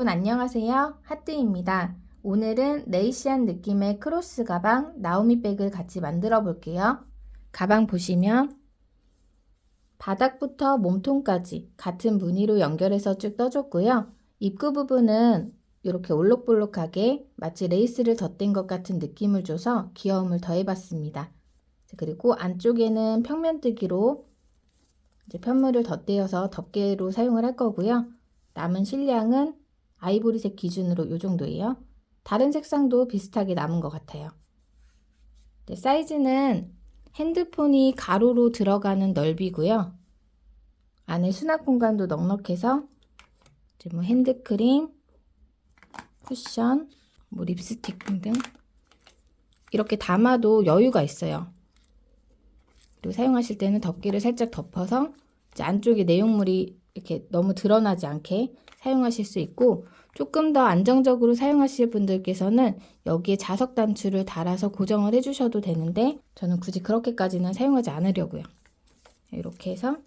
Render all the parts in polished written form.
여러분 안녕하세요. 하뜨입니다. 오늘은 레이시한 느낌의 크로스 가방 나오미 백을 같이 만들어 볼게요. 가방 보시면 바닥부터 몸통까지 같은 무늬로 연결해서 쭉 떠줬고요. 입구 부분은 이렇게 올록볼록하게 마치 레이스를 덧댄 것 같은 느낌을 줘서 귀여움을 더해봤습니다. 그리고 안쪽에는 평면뜨기로 이제 편물을 덧대어서 덮개로 사용을 할 거고요. 남은 실량은 아이보리색 기준으로 이 정도예요. 다른 색상도 비슷하게 남은 것 같아요. 사이즈는 핸드폰이 가로로 들어가는 넓이고요. 안에 수납 공간도 넉넉해서 이제 뭐 핸드크림, 쿠션, 뭐 립스틱 등등 이렇게 담아도 여유가 있어요. 그리고 사용하실 때는 덮개를 살짝 덮어서 이제 안쪽에 내용물이 이렇게 너무 드러나지 않게 사용하실 수 있고, 조금 더 안정적으로 사용하실 분들께서는 여기에 자석 단추를 달아서 고정을 해주셔도 되는데 저는 굳이 그렇게까지는 사용하지 않으려고요. 이렇게 해서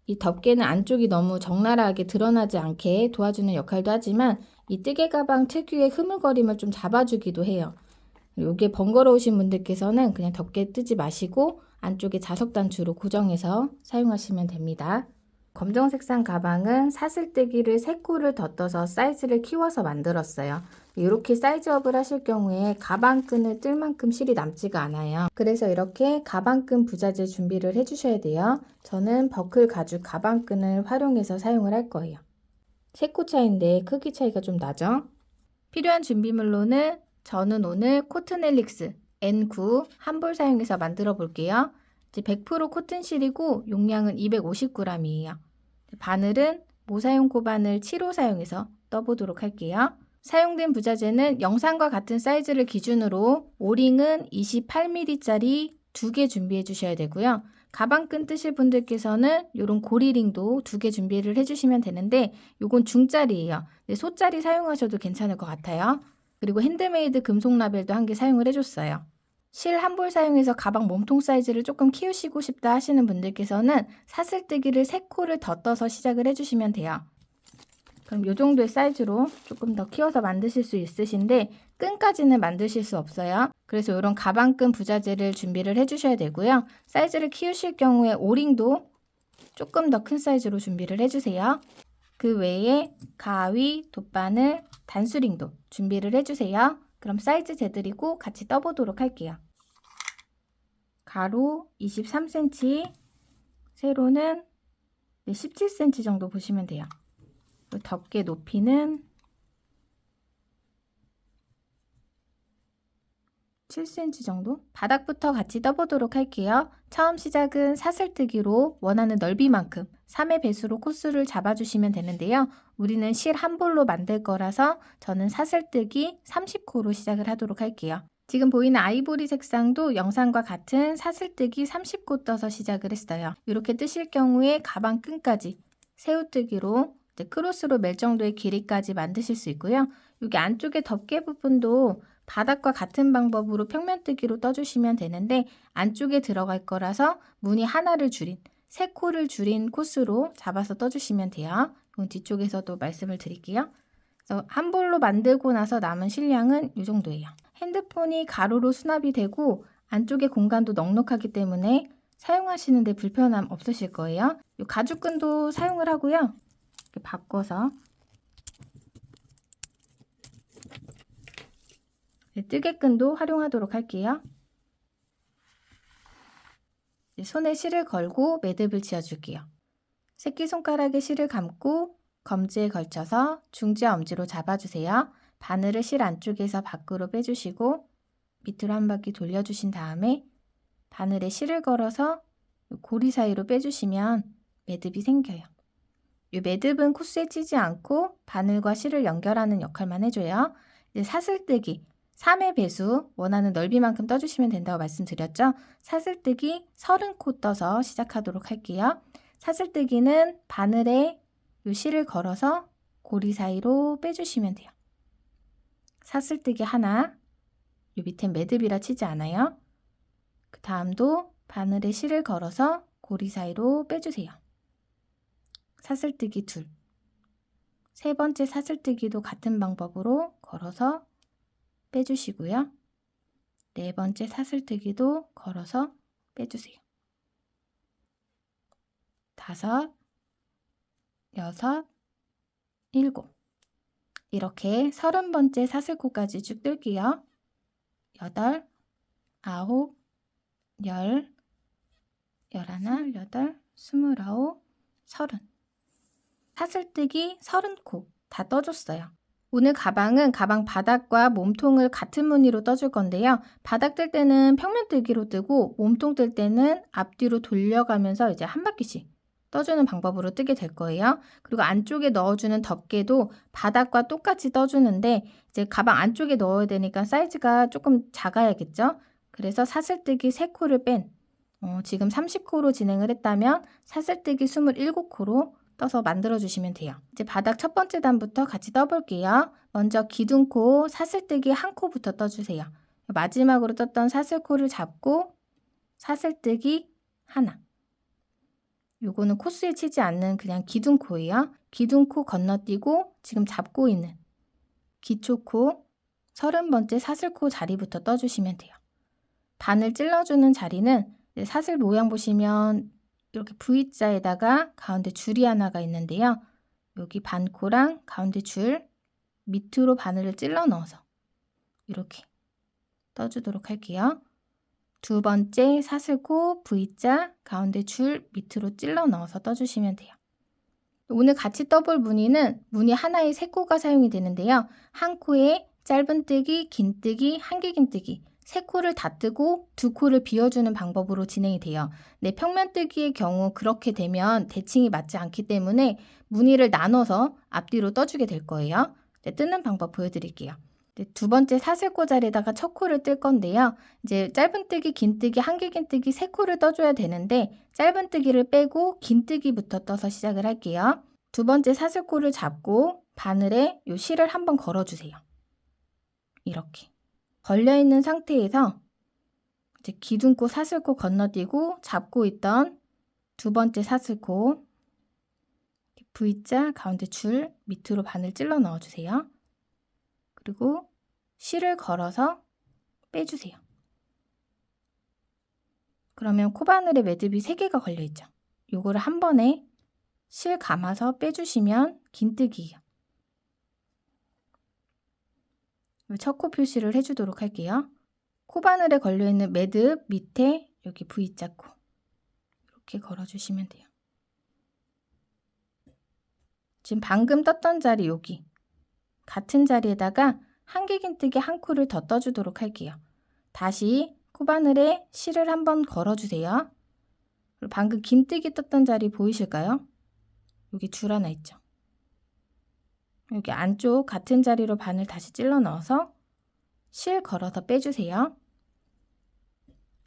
이 덮개는 안쪽이 너무 적나라하게 드러나지 않게 도와주는 역할도 하지만 이 뜨개 가방 특유의 흐물거림을 좀 잡아주기도 해요. 이게 번거로우신 분들께서는 그냥 덮개 뜨지 마시고 안쪽에 자석 단추로 고정해서 사용하시면 됩니다. 검정색상 가방은 사슬뜨기를 3코를 덧떠서 사이즈를 키워서 만들었어요. 이렇게 사이즈업을 하실 경우에 가방끈을 뜰 만큼 실이 남지가 않아요. 그래서 이렇게 가방끈 부자재 준비를 해주셔야 돼요. 저는 버클 가죽 가방끈을 활용해서 사용을 할 거예요. 3코 차이인데 크기 차이가 좀 나죠? 필요한 준비물로는 저는 오늘 코튼헬릭스 N9 한 볼 사용해서 만들어 볼게요. 이제 100% 코튼실이고 용량은 250g이에요. 바늘은 모사용 코바늘 7호 사용해서 떠보도록 할게요. 사용된 부자재는 영상과 같은 사이즈를 기준으로 오링은 28mm짜리 2개 준비해 주셔야 되고요. 가방끈 뜨실 분들께서는 이런 고리링도 2개 준비를 해주시면 되는데 이건 중짜리예요. 소짜리 사용하셔도 괜찮을 것 같아요. 그리고 핸드메이드 금속 라벨도 1개 사용을 해줬어요. 실 한 볼 사용해서 가방 몸통 사이즈를 조금 키우시고 싶다 하시는 분들께서는 사슬뜨기를 3코를 덧떠서 시작을 해주시면 돼요. 그럼 이 정도의 사이즈로 조금 더 키워서 만드실 수 있으신데 끈까지는 만드실 수 없어요. 그래서 이런 가방끈 부자재를 준비를 해주셔야 되고요. 사이즈를 키우실 경우에 오링도 조금 더 큰 사이즈로 준비를 해주세요. 그 외에 가위, 돗바늘, 단수링도 준비를 해주세요. 그럼 사이즈 재드리고 같이 떠보도록 할게요. 가로 23cm, 세로는 17cm 정도 보시면 돼요. 덮개 높이는 7cm 정도? 바닥부터 같이 떠보도록 할게요. 처음 시작은 사슬뜨기로 원하는 넓이만큼 3의 배수로 코스를 잡아주시면 되는데요. 우리는 실 한 볼로 만들 거라서 저는 사슬뜨기 30코로 시작을 하도록 할게요. 지금 보이는 아이보리 색상도 영상과 같은 사슬뜨기 30코 떠서 시작을 했어요. 이렇게 뜨실 경우에 가방 끈까지 새우뜨기로 크로스로 멜 정도의 길이까지 만드실 수 있고요. 여기 안쪽에 덮개 부분도 바닥과 같은 방법으로 평면뜨기로 떠주시면 되는데 안쪽에 들어갈 거라서 무늬 하나를 줄인 3코를 줄인 코스로 잡아서 떠주시면 돼요. 그럼 뒤쪽에서도 말씀을 드릴게요. 그래서 한 볼로 만들고 나서 남은 실량은 이 정도예요. 핸드폰이 가로로 수납이 되고 안쪽에 공간도 넉넉하기 때문에 사용하시는데 불편함 없으실 거예요. 이 가죽끈도 사용을 하고요. 이렇게 바꿔서 뜨개끈도 활용하도록 할게요. 손에 실을 걸고 매듭을 지어줄게요. 새끼손가락에 실을 감고 검지에 걸쳐서 중지와 엄지로 잡아주세요. 바늘을 실 안쪽에서 밖으로 빼주시고 밑으로 한 바퀴 돌려주신 다음에 바늘에 실을 걸어서 고리 사이로 빼주시면 매듭이 생겨요. 이 매듭은 코스에 찌지 않고 바늘과 실을 연결하는 역할만 해줘요. 이제 사슬뜨기 3의 배수 원하는 넓이만큼 떠주시면 된다고 말씀드렸죠. 사슬뜨기 30코 떠서 시작하도록 할게요. 사슬뜨기는 바늘에 이 실을 걸어서 고리 사이로 빼주시면 돼요. 사슬뜨기 하나, 이 밑엔 매듭이라 치지 않아요. 그 다음도 바늘에 실을 걸어서 고리 사이로 빼주세요. 사슬뜨기 둘, 세 번째 사슬뜨기도 같은 방법으로 걸어서 빼주시고요. 네 번째 사슬뜨기도 걸어서 빼주세요. 다섯, 여섯, 일곱. 이렇게 30번째 사슬코까지 쭉 뜰게요. 여덟, 아홉, 열, 열하나, 여덟, 스물아홉, 서른. 사슬뜨기 30코 다 떠줬어요. 오늘 가방은 가방 바닥과 몸통을 같은 무늬로 떠줄 건데요. 바닥 뜰 때는 평면 뜨기로 뜨고 몸통 뜰 때는 앞뒤로 돌려가면서 이제 한 바퀴씩 떠주는 방법으로 뜨게 될 거예요. 그리고 안쪽에 넣어주는 덮개도 바닥과 똑같이 떠주는데 이제 가방 안쪽에 넣어야 되니까 사이즈가 조금 작아야겠죠. 그래서 사슬뜨기 3코를 뺀 지금 30코로 진행을 했다면 사슬뜨기 27코로 떠서 만들어주시면 돼요. 이제 바닥 첫 번째 단부터 같이 떠볼게요. 먼저 기둥코 사슬뜨기 1코부터 떠주세요. 마지막으로 떴던 사슬코를 잡고 사슬뜨기 하나. 요거는 코스에 치지 않는 그냥 기둥코예요. 기둥코 건너뛰고 지금 잡고 있는 기초코 30번째 사슬코 자리부터 떠주시면 돼요. 바늘 찔러주는 자리는 사슬 모양 보시면 이렇게 V자에다가 가운데 줄이 하나가 있는데요. 여기 반코랑 가운데 줄 밑으로 바늘을 찔러 넣어서 이렇게 떠주도록 할게요. 두 번째 사슬코 V자 가운데 줄 밑으로 찔러 넣어서 떠주시면 돼요. 오늘 같이 떠볼 무늬는 무늬 하나에 3코가 사용이 되는데요. 한 코에 짧은뜨기, 긴뜨기, 한길긴뜨기 3코를 다 뜨고 2코를 비워주는 방법으로 진행이 돼요. 네, 평면뜨기의 경우 그렇게 되면 대칭이 맞지 않기 때문에 무늬를 나눠서 앞뒤로 떠주게 될 거예요. 네, 뜨는 방법 보여드릴게요. 네, 두 번째 사슬코 자리에다가 첫 코를 뜰 건데요. 이제 짧은뜨기, 긴뜨기, 한길긴뜨기 3코를 떠줘야 되는데 짧은뜨기를 빼고 긴뜨기부터 떠서 시작을 할게요. 두 번째 사슬코를 잡고 바늘에 요 실을 한번 걸어주세요. 이렇게. 걸려있는 상태에서 이제 기둥코 사슬코 건너뛰고 잡고 있던 두 번째 사슬코 V자 가운데 줄 밑으로 바늘 찔러 넣어주세요. 그리고 실을 걸어서 빼주세요. 그러면 코바늘에 매듭이 3개가 걸려있죠. 요거를 한 번에 실 감아서 빼주시면 긴뜨기예요. 첫 코 표시를 해주도록 할게요. 코바늘에 걸려있는 매듭 밑에 여기 V자 코 이렇게 걸어주시면 돼요. 지금 방금 떴던 자리 여기 같은 자리에다가 한길긴뜨기 1코를 더 떠주도록 할게요. 다시 코바늘에 실을 한번 걸어주세요. 그리고 방금 긴뜨기 떴던 자리 보이실까요? 여기 줄 하나 있죠. 여기 안쪽 같은 자리로 바늘 다시 찔러 넣어서 실 걸어서 빼주세요.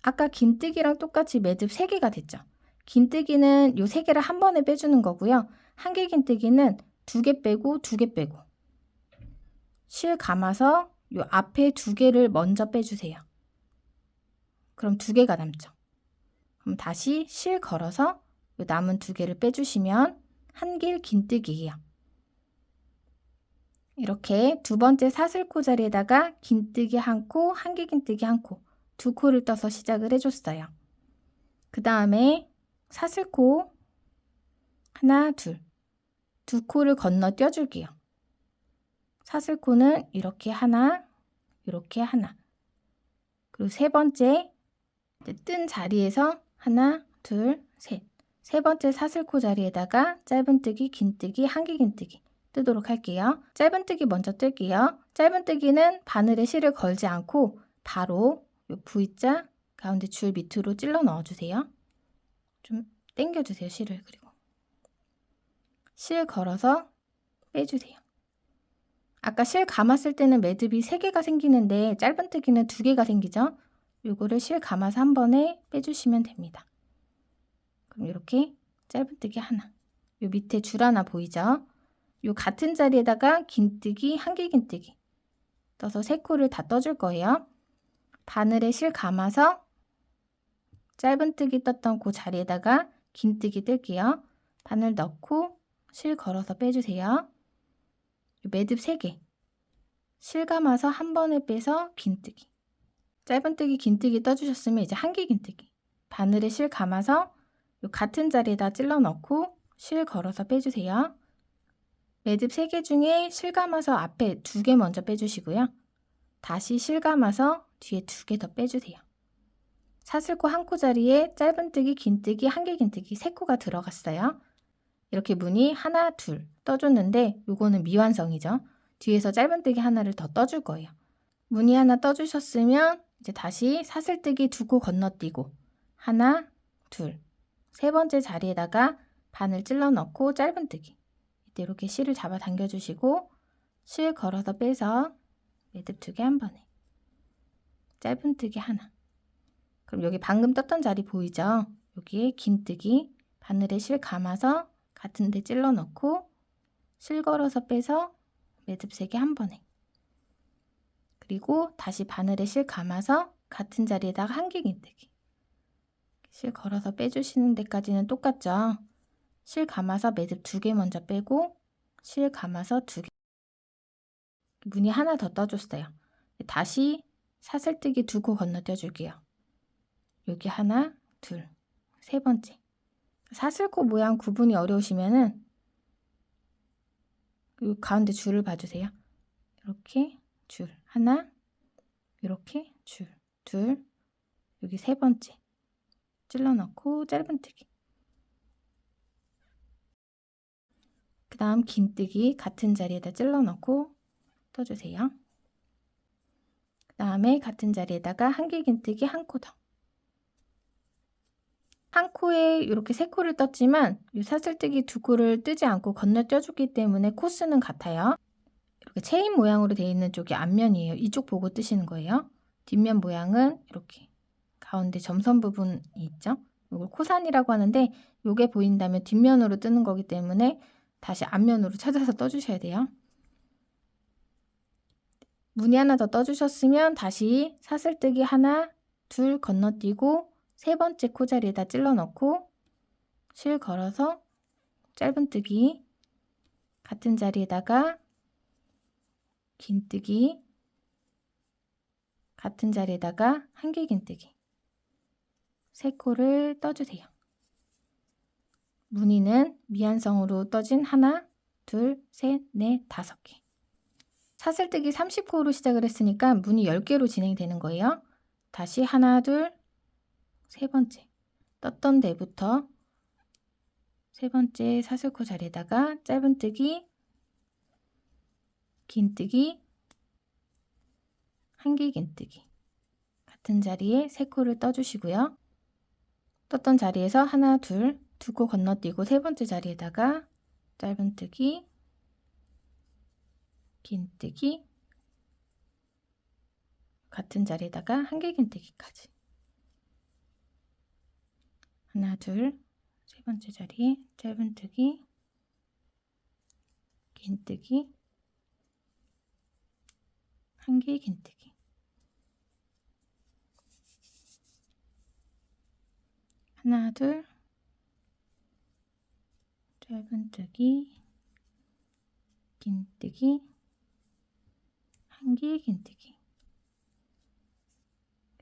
아까 긴뜨기랑 똑같이 매듭 3개가 됐죠. 긴뜨기는 요 3개를 한 번에 빼주는 거고요. 한길긴뜨기는 2개 빼고 2개 빼고 실 감아서 요 앞에 2개를 먼저 빼주세요. 그럼 2개가 남죠. 그럼 다시 실 걸어서 요 남은 2개를 빼주시면 한길긴뜨기예요. 이렇게 두 번째 사슬코 자리에다가 긴뜨기 1코, 한길긴뜨기 1코, 2코를 떠서 시작을 해줬어요. 그 다음에 사슬코 하나, 둘, 2코를 건너 띄워줄게요. 사슬코는 이렇게 하나, 이렇게 하나. 그리고 세 번째 뜬 자리에서 하나, 둘, 셋. 세 번째 사슬코 자리에다가 짧은뜨기, 긴뜨기, 한길긴뜨기 뜨도록 할게요. 짧은뜨기 먼저 뜰게요. 짧은뜨기는 바늘에 실을 걸지 않고 바로 요 V자 가운데 줄 밑으로 찔러 넣어주세요. 좀 당겨주세요, 실을. 그리고 실 걸어서 빼주세요. 아까 실 감았을 때는 매듭이 3개가 생기는데 짧은뜨기는 2개가 생기죠. 요거를 실 감아서 한 번에 빼주시면 됩니다. 그럼 이렇게 짧은뜨기 하나, 요 밑에 줄 하나 보이죠? 요 같은 자리에다가 긴뜨기, 한길긴뜨기 떠서 3코를 다 떠줄 거예요. 바늘에 실 감아서 짧은뜨기 떴던 그 자리에다가 긴뜨기 뜰게요. 바늘 넣고 실 걸어서 빼주세요. 매듭 3개 실 감아서 한 번에 빼서 긴뜨기. 짧은뜨기 긴뜨기 떠주셨으면 이제 한길 긴뜨기. 바늘에 실 감아서 같은 자리에다 찔러 넣고 실 걸어서 빼주세요. 매듭 3개 중에 실 감아서 앞에 2개 먼저 빼주시고요. 다시 실 감아서 뒤에 2개 더 빼주세요. 사슬코 한 코 자리에 짧은뜨기, 긴뜨기, 한길 긴뜨기 3코가 들어갔어요. 이렇게 무늬 하나, 둘 떠줬는데 요거는 미완성이죠. 뒤에서 짧은뜨기 하나를 더 떠줄 거예요. 무늬 하나 떠주셨으면 이제 다시 사슬뜨기 2코 건너뛰고 하나, 둘, 3번째 자리에다가 바늘 찔러 넣고 짧은뜨기. 이때 이렇게 실을 잡아 당겨주시고 실 걸어서 빼서 매듭 2개 한 번에 짧은뜨기 하나. 그럼 여기 방금 떴던 자리 보이죠? 여기에 긴뜨기 바늘에 실 감아서 같은 데 찔러 넣고 실 걸어서 빼서 매듭 3개 한 번에. 그리고 다시 바늘에 실 감아서 같은 자리에다가 한길 긴뜨기. 실 걸어서 빼주시는 데까지는 똑같죠? 실 감아서 매듭 2개 먼저 빼고 실 감아서 2개. 무늬 하나 더 떠줬어요. 다시 사슬뜨기 2코 건너뛰어 줄게요. 여기 하나, 둘, 3번째. 사슬코 모양 구분이 어려우시면은 이 가운데 줄을 봐주세요. 이렇게 줄 하나, 이렇게 줄 둘, 여기 3번째 찔러 넣고 짧은뜨기. 그 다음 긴뜨기 같은 자리에다 찔러 넣고 떠주세요. 그 다음에 같은 자리에다가 한길 긴뜨기 한 코 더. 한 코에 이렇게 3코를 떴지만 이 사슬뜨기 2코를 뜨지 않고 건너뛰어줬기 때문에 코스는 같아요. 이렇게 체인 모양으로 되어 있는 쪽이 앞면이에요. 이쪽 보고 뜨시는 거예요. 뒷면 모양은 이렇게 가운데 점선 부분이 있죠. 이걸 코산이라고 하는데 이게 보인다면 뒷면으로 뜨는 거기 때문에 다시 앞면으로 찾아서 떠주셔야 돼요. 무늬 하나 더 떠주셨으면 다시 사슬뜨기 하나, 둘 건너뛰고 3번째 코자리에다 찔러 넣고 실 걸어서 짧은뜨기 같은 자리에다가 긴뜨기 같은 자리에다가 한길 긴뜨기 3코를 떠주세요. 무늬는 미완성으로 떠진 하나, 둘, 셋, 넷, 5개. 사슬뜨기 30코로 시작을 했으니까 무늬 10개로 진행되는 거예요. 다시 하나, 둘, 3번째 떴던 데부터 3번째 사슬코 자리에다가 짧은뜨기, 긴뜨기, 한길 긴뜨기 같은 자리에 3코를 떠주시고요. 떴던 자리에서 하나, 둘, 2코 건너뛰고 3번째 자리에다가 짧은뜨기, 긴뜨기 같은 자리에다가 한길 긴뜨기까지 하나, 둘, 3번째 자리에 짧은뜨기, 긴뜨기, 한길 긴뜨기 하나, 둘, 짧은뜨기, 긴뜨기, 한길 긴뜨기.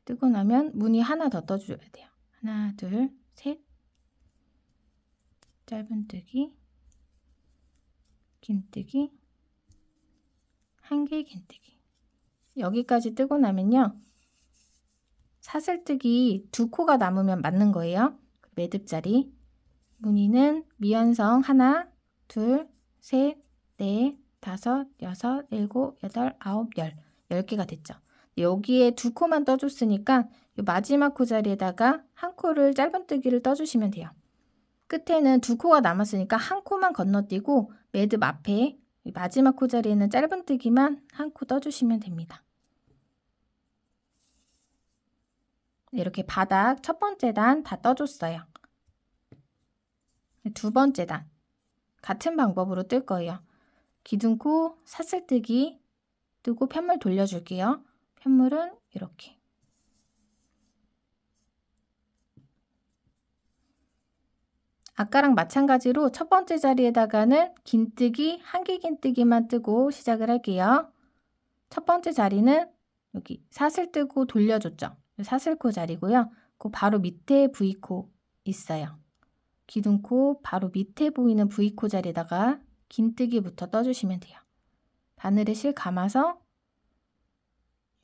뜨고 나면 무늬 하나 더 떠줘야 돼요. 하나, 둘, 셋, 짧은뜨기, 긴뜨기, 한길 긴뜨기. 여기까지 뜨고 나면요. 사슬뜨기 2코가 남으면 맞는 거예요. 매듭자리. 무늬는 미완성 하나, 둘, 셋, 넷, 5, 6, 7, 8, 9, 10. 10개가 됐죠. 여기에 2코만 떠줬으니까 이 마지막 코 자리에다가 한 코를 짧은뜨기를 떠주시면 돼요. 끝에는 2코가 남았으니까 한 코만 건너뛰고 매듭 앞에 마지막 코 자리에는 짧은뜨기만 한 코 떠주시면 됩니다. 이렇게 바닥 첫 번째 단 다 떠줬어요. 두 번째 단 같은 방법으로 뜰 거예요. 기둥코 사슬뜨기 뜨고 편물 돌려줄게요. 편물은 이렇게 아까랑 마찬가지로 첫 번째 자리에다가는 긴뜨기, 한길 긴뜨기만 뜨고 시작을 할게요. 첫 번째 자리는 여기 사슬 뜨고 돌려줬죠. 사슬코 자리고요. 그 바로 밑에 V코 있어요. 기둥코 바로 밑에 보이는 V코 자리에다가 긴뜨기부터 떠주시면 돼요. 바늘에 실 감아서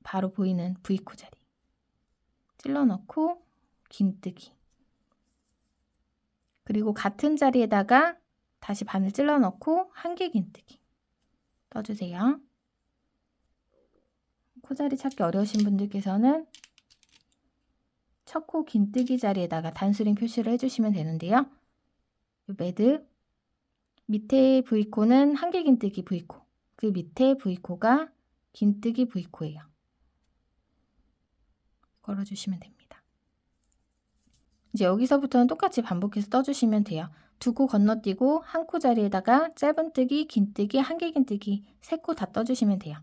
바로 보이는 V코 자리 찔러 넣고 긴뜨기, 그리고 같은 자리에다가 다시 바늘 찔러 넣고 한길 긴뜨기 떠주세요. 코자리 찾기 어려우신 분들께서는 첫 코 긴뜨기 자리에다가 단수링 표시를 해주시면 되는데요. 매듭 밑에 V코는 한길 긴뜨기 V코, 그 밑에 V코가 긴뜨기 V코예요. 걸어주시면 됩니다. 이제 여기서부터는 똑같이 반복해서 떠주시면 돼요. 두 코 건너뛰고 한 코 자리에다가 짧은뜨기, 긴뜨기, 한길 긴뜨기 세 코 다 떠주시면 돼요.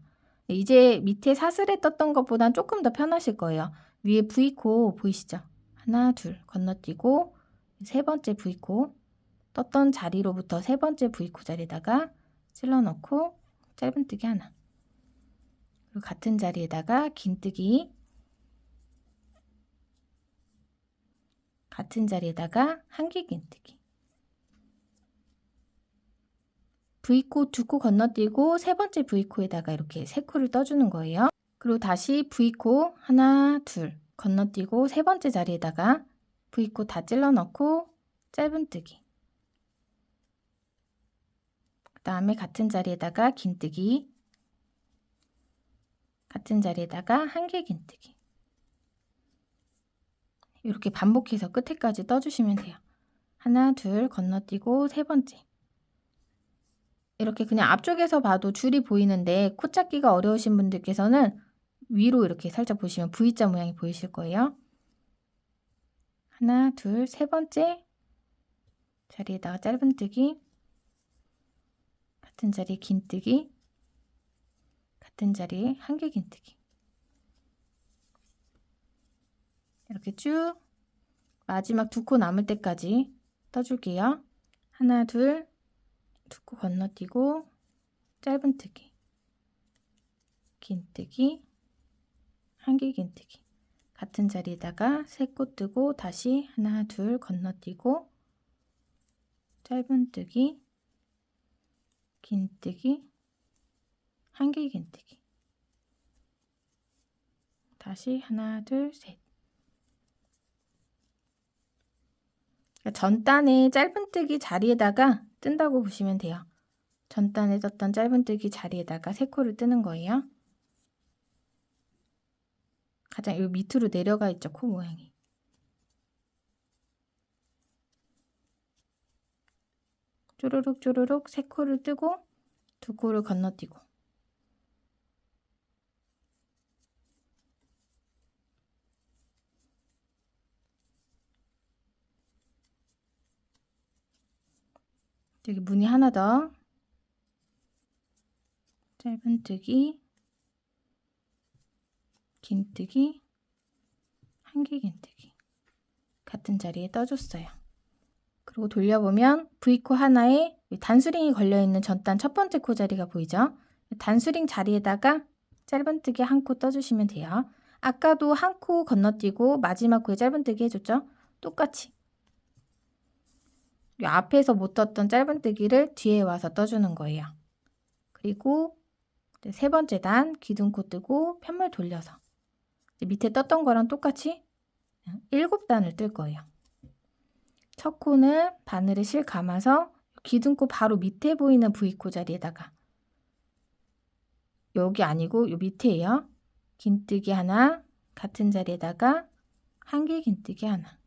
이제 밑에 사슬에 떴던 것보단 조금 더 편하실 거예요. 위에 V코 보이시죠? 하나, 둘 건너뛰고 세 번째 V코 떴던 자리로부터 세 번째 V코 자리에다가 찔러 넣고 짧은뜨기 하나, 그리고 같은 자리에다가 긴뜨기, 같은 자리에다가 한길 긴뜨기, V코 두 코 건너뛰고 세 번째 V코에다가 이렇게 세 코를 떠주는 거예요. 그리고 다시 V코 하나, 둘 건너뛰고 세 번째 자리에다가 V코 다 찔러 넣고 짧은뜨기, 그 다음에 같은 자리에다가 긴뜨기, 같은 자리에다가 한길 긴뜨기, 이렇게 반복해서 끝에까지 떠주시면 돼요. 하나, 둘 건너뛰고 세 번째, 이렇게 그냥 앞쪽에서 봐도 줄이 보이는데 코 찾기가 어려우신 분들께서는 위로 이렇게 살짝 보시면 V자 모양이 보이실 거예요. 하나, 둘, 세 번째 자리에다가 짧은뜨기, 같은 자리에 긴뜨기, 같은 자리에 한길 긴뜨기, 이렇게 쭉 마지막 두 코 남을 때까지 떠줄게요. 하나, 둘, 두 코 건너뛰고 짧은뜨기, 긴뜨기, 한길 긴뜨기, 같은 자리에다가 세 코 뜨고 다시 하나, 둘 건너뛰고 짧은뜨기, 긴뜨기, 한길 긴뜨기, 다시 하나, 둘, 셋. 전단에 짧은뜨기 자리에다가 뜬다고 보시면 돼요. 전단에 떴던 짧은뜨기 자리에다가 세 코를 뜨는 거예요. 가장 요 밑으로 내려가 있죠, 코 모양이. 쪼르륵 쪼르륵 세 코를 뜨고 두 코를 건너뛰고, 여기 무늬 하나 더, 짧은뜨기, 긴뜨기, 한길 긴뜨기, 같은 자리에 떠줬어요. 그리고 돌려보면 V코 하나에 단수링이 걸려있는 전단 첫 번째 코 자리가 보이죠? 단수링 자리에다가 짧은뜨기 한 코 떠주시면 돼요. 아까도 한 코 건너뛰고 마지막 코에 짧은뜨기 해줬죠? 똑같이 이 앞에서 못 떴던 짧은뜨기를 뒤에 와서 떠주는 거예요. 그리고 세 번째 단 기둥코 뜨고 편물 돌려서 밑에 떴던 거랑 똑같이 7단을 뜰 거예요. 첫 코는 바늘에 실 감아서 기둥코 바로 밑에 보이는 V코 자리에다가, 여기 아니고 요 밑에예요. 긴뜨기 하나, 같은 자리에다가 한길 긴뜨기 하나,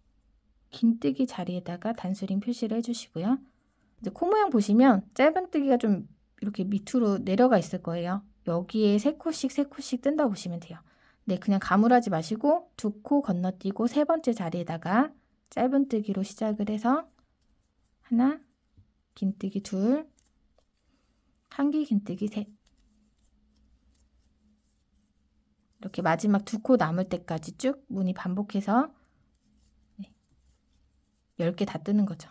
긴뜨기 자리에다가 단수링 표시를 해주시고요. 이제 코 모양 보시면 짧은뜨기가 좀 이렇게 밑으로 내려가 있을 거예요. 여기에 세 코씩 뜬다 보시면 돼요. 네, 그냥 가물하지 마시고 두 코 건너뛰고 세 번째 자리에다가 짧은뜨기로 시작을 해서 하나, 긴뜨기 둘, 한길 긴뜨기 셋, 이렇게 마지막 두 코 남을 때까지 쭉 무늬 반복해서 10개 다 뜨는 거죠.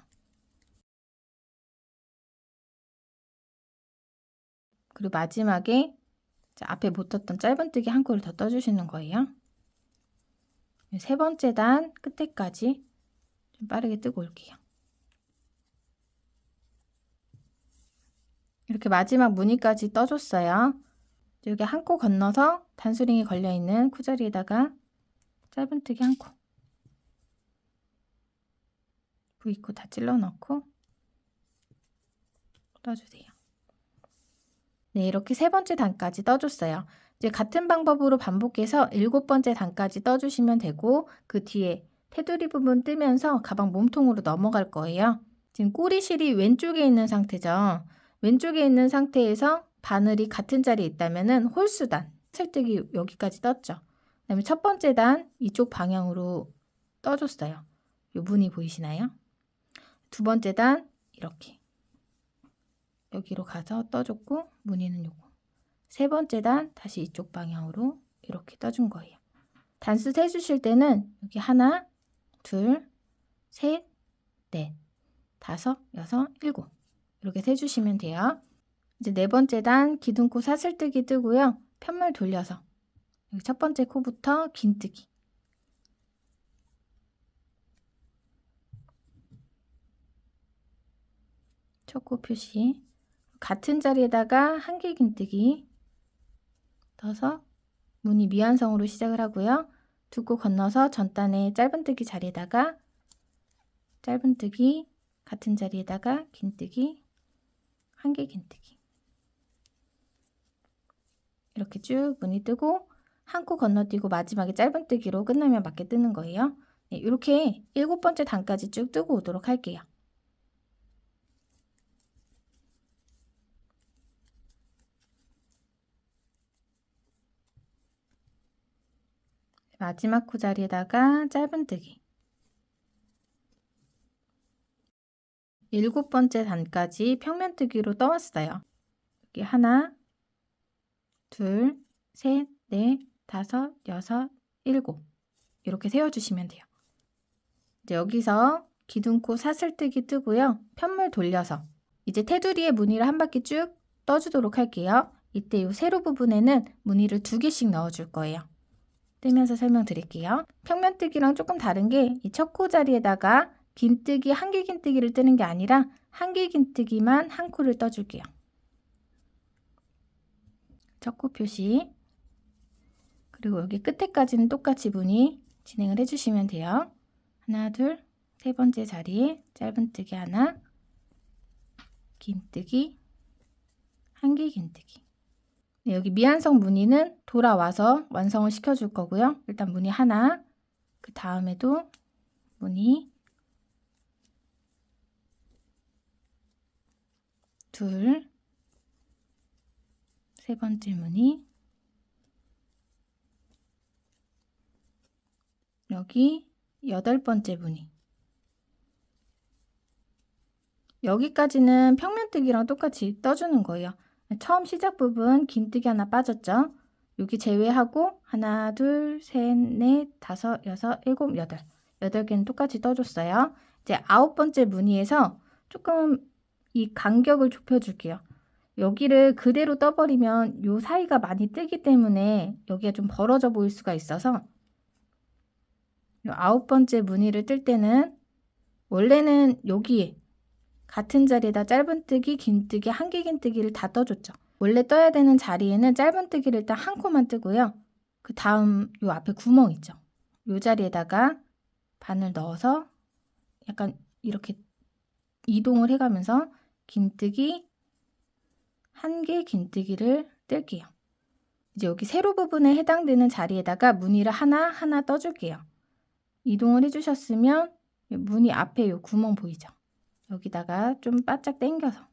그리고 마지막에 앞에 못 떴던 짧은뜨기 한 코를 더 떠주시는 거예요. 세 번째 단 끝에까지 좀 빠르게 뜨고 올게요. 이렇게 마지막 무늬까지 떠줬어요. 여기 한 코 건너서 단수링이 걸려있는 코자리에다가 짧은뜨기 한 코, V코 다 찔러 넣고 떠주세요. 네, 이렇게 세 번째 단까지 떠줬어요. 이제 같은 방법으로 반복해서 7번째 단까지 떠주시면 되고, 그 뒤에 테두리 부분 뜨면서 가방 몸통으로 넘어갈 거예요. 지금 꼬리실이 왼쪽에 있는 상태죠. 왼쪽에 있는 상태에서 바늘이 같은 자리에 있다면은 홀수단, 살뜨기 여기까지 떴죠. 그 다음에 첫 번째 단 이쪽 방향으로 떠줬어요. 요 무늬 보이시나요? 두 번째 단 이렇게 여기로 가서 떠줬고, 무늬는 요거. 세 번째 단 다시 이쪽 방향으로 이렇게 떠준 거예요. 단수 세주실 때는 여기 하나, 둘, 셋, 넷, 다섯, 여섯, 일곱 이렇게 세주시면 돼요. 이제 네 번째 단 기둥코 사슬뜨기 뜨고요. 편물 돌려서 여기 첫 번째 코부터 긴뜨기. 첫 코 표시. 같은 자리에다가 한길 긴뜨기 떠서 무늬 미완성으로 시작을 하고요. 두 코 건너서 전단의 짧은뜨기 자리에다가 짧은뜨기, 같은 자리에다가 긴뜨기, 한길 긴뜨기 이렇게 쭉 무늬 뜨고 한 코 건너뛰고 마지막에 짧은뜨기로 끝나면 맞게 뜨는 거예요. 네, 이렇게 7번째 단까지 쭉 뜨고 오도록 할게요. 마지막 코 자리에다가 짧은뜨기 7번째 단까지 평면뜨기로 떠왔어요. 여기 하나, 둘, 셋, 넷, 다섯, 여섯, 일곱 이렇게 세워주시면 돼요. 이제 여기서 기둥코 사슬뜨기 뜨고요. 편물 돌려서 이제 테두리에 무늬를 한 바퀴 쭉 떠주도록 할게요. 이때 이 세로 부분에는 무늬를 2개씩 넣어줄 거예요. 뜨면서 설명드릴게요. 평면뜨기랑 조금 다른 게 이 첫 코 자리에다가 긴뜨기, 한길 긴뜨기를 뜨는 게 아니라 한길 긴뜨기만 한 코를 떠줄게요. 첫 코 표시. 그리고 여기 끝에까지는 똑같이 무늬 진행을 해주시면 돼요. 하나, 둘, 세 번째 자리에 짧은뜨기 하나, 긴뜨기, 한길 긴뜨기. 네, 여기 미완성 무늬는 돌아와서 완성을 시켜줄 거고요. 일단 무늬 하나, 그 다음에도 무늬 둘, 세 번째 무늬, 여기 8번째 무늬. 여기까지는 평면뜨기랑 똑같이 떠주는 거예요. 처음 시작 부분 긴뜨기 하나 빠졌죠? 여기 제외하고 하나, 둘, 셋, 넷, 다섯, 여섯, 일곱, 여덟. 8개는 똑같이 떠줬어요. 이제 9번째 무늬에서 조금 이 간격을 좁혀줄게요. 여기를 그대로 떠버리면 요 사이가 많이 뜨기 때문에 여기가 좀 벌어져 보일 수가 있어서 요 9번째 무늬를 뜰 때는 원래는 여기에 같은 자리에다 짧은뜨기, 긴뜨기, 한길 긴뜨기를 다 떠줬죠. 원래 떠야 되는 자리에는 짧은뜨기를 일단 한 코만 뜨고요. 그 다음 요 앞에 구멍 있죠. 요 자리에다가 바늘 넣어서 약간 이렇게 이동을 해가면서 긴뜨기, 한길 긴뜨기를 뜰게요. 이제 여기 세로 부분에 해당되는 자리에다가 무늬를 하나 떠줄게요. 이동을 해주셨으면 무늬 앞에 요 구멍 보이죠? 여기다가 좀 바짝 당겨서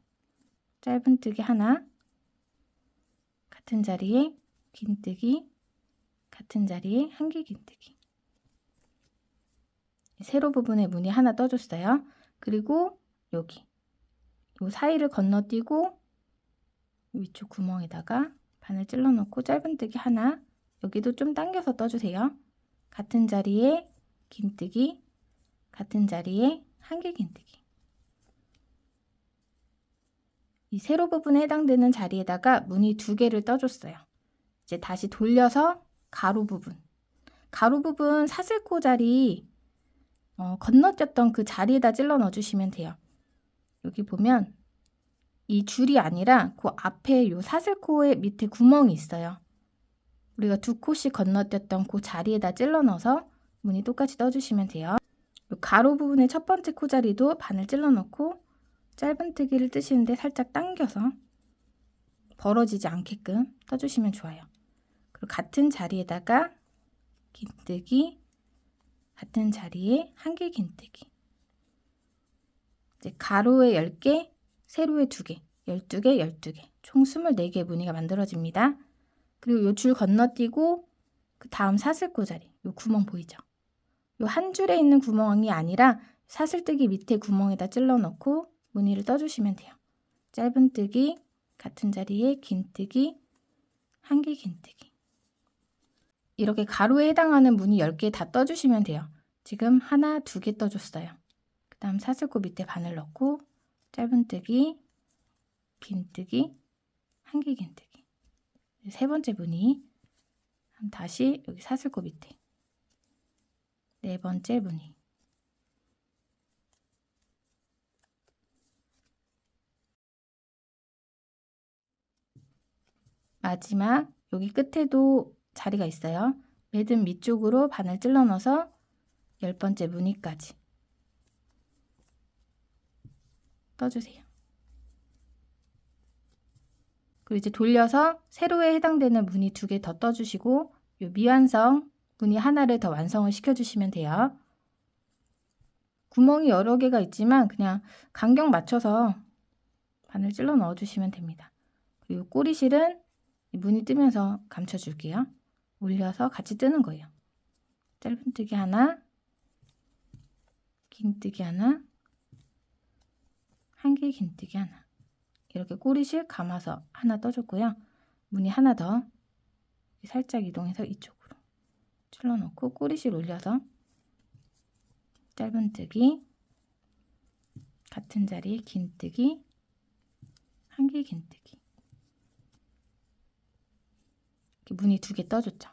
짧은뜨기 하나, 같은 자리에 긴뜨기, 같은 자리에 한길 긴뜨기. 세로 부분에 무늬 하나 떠줬어요. 그리고 여기 요 사이를 건너뛰고 위쪽 구멍에다가 바늘 찔러 넣고 짧은뜨기 하나, 여기도 좀 당겨서 떠주세요. 같은 자리에 긴뜨기, 같은 자리에 한길 긴뜨기. 이 세로 부분에 해당되는 자리에다가 무늬 2개를 떠줬어요. 이제 다시 돌려서 가로 부분 사슬코 자리 건너뛰었던 그 자리에다 찔러 넣어주시면 돼요. 여기 보면 이 줄이 아니라 그 앞에 요 사슬코의 밑에 구멍이 있어요. 우리가 2코씩 건너뛰었던 그 자리에다 찔러 넣어서 무늬 똑같이 떠주시면 돼요. 요 가로 부분의 첫 번째 코자리도 바늘 찔러 넣고 짧은뜨기를 뜨시는데 살짝 당겨서 벌어지지 않게끔 떠주시면 좋아요. 그리고 같은 자리에다가 긴뜨기, 같은 자리에 한길 긴뜨기. 이제 가로에 10개, 세로에 2개, 12개, 12개, 총 24개 무늬가 만들어집니다. 그리고 요 줄 건너뛰고 그 다음 사슬코 자리, 요 구멍 보이죠? 요 한 줄에 있는 구멍이 아니라 사슬뜨기 밑에 구멍에다 찔러 넣고 무늬를 떠주시면 돼요. 짧은뜨기, 같은 자리에 긴뜨기, 한길 긴뜨기. 이렇게 가로에 해당하는 무늬 10개 다 떠주시면 돼요. 지금 하나, 2개 떠줬어요. 그 다음 사슬코 밑에 바늘 넣고 짧은뜨기, 긴뜨기, 한길 긴뜨기. 세 번째 무늬 다시 여기 사슬코 밑에 네 번째 무늬. 마지막 여기 끝에도 자리가 있어요. 매듭 밑쪽으로 바늘 찔러 넣어서 10번째 무늬까지 떠주세요. 그리고 이제 돌려서 세로에 해당되는 무늬 2개 더 떠주시고 요 미완성 무늬 하나를 더 완성을 시켜주시면 돼요. 구멍이 여러 개가 있지만 그냥 간격 맞춰서 바늘 찔러 넣어주시면 됩니다. 그리고 꼬리실은 무늬 뜨면서 감춰줄게요. 올려서 같이 뜨는 거예요. 짧은뜨기 하나, 긴뜨기 하나, 한길 긴뜨기 하나. 이렇게 꼬리실 감아서 하나 떠줬고요. 무늬 하나 더 살짝 이동해서 이쪽으로 찔러 넣고 꼬리실 올려서 짧은뜨기, 같은 자리에 긴뜨기, 한길 긴뜨기. 이렇게 무늬 2개 떠줬죠.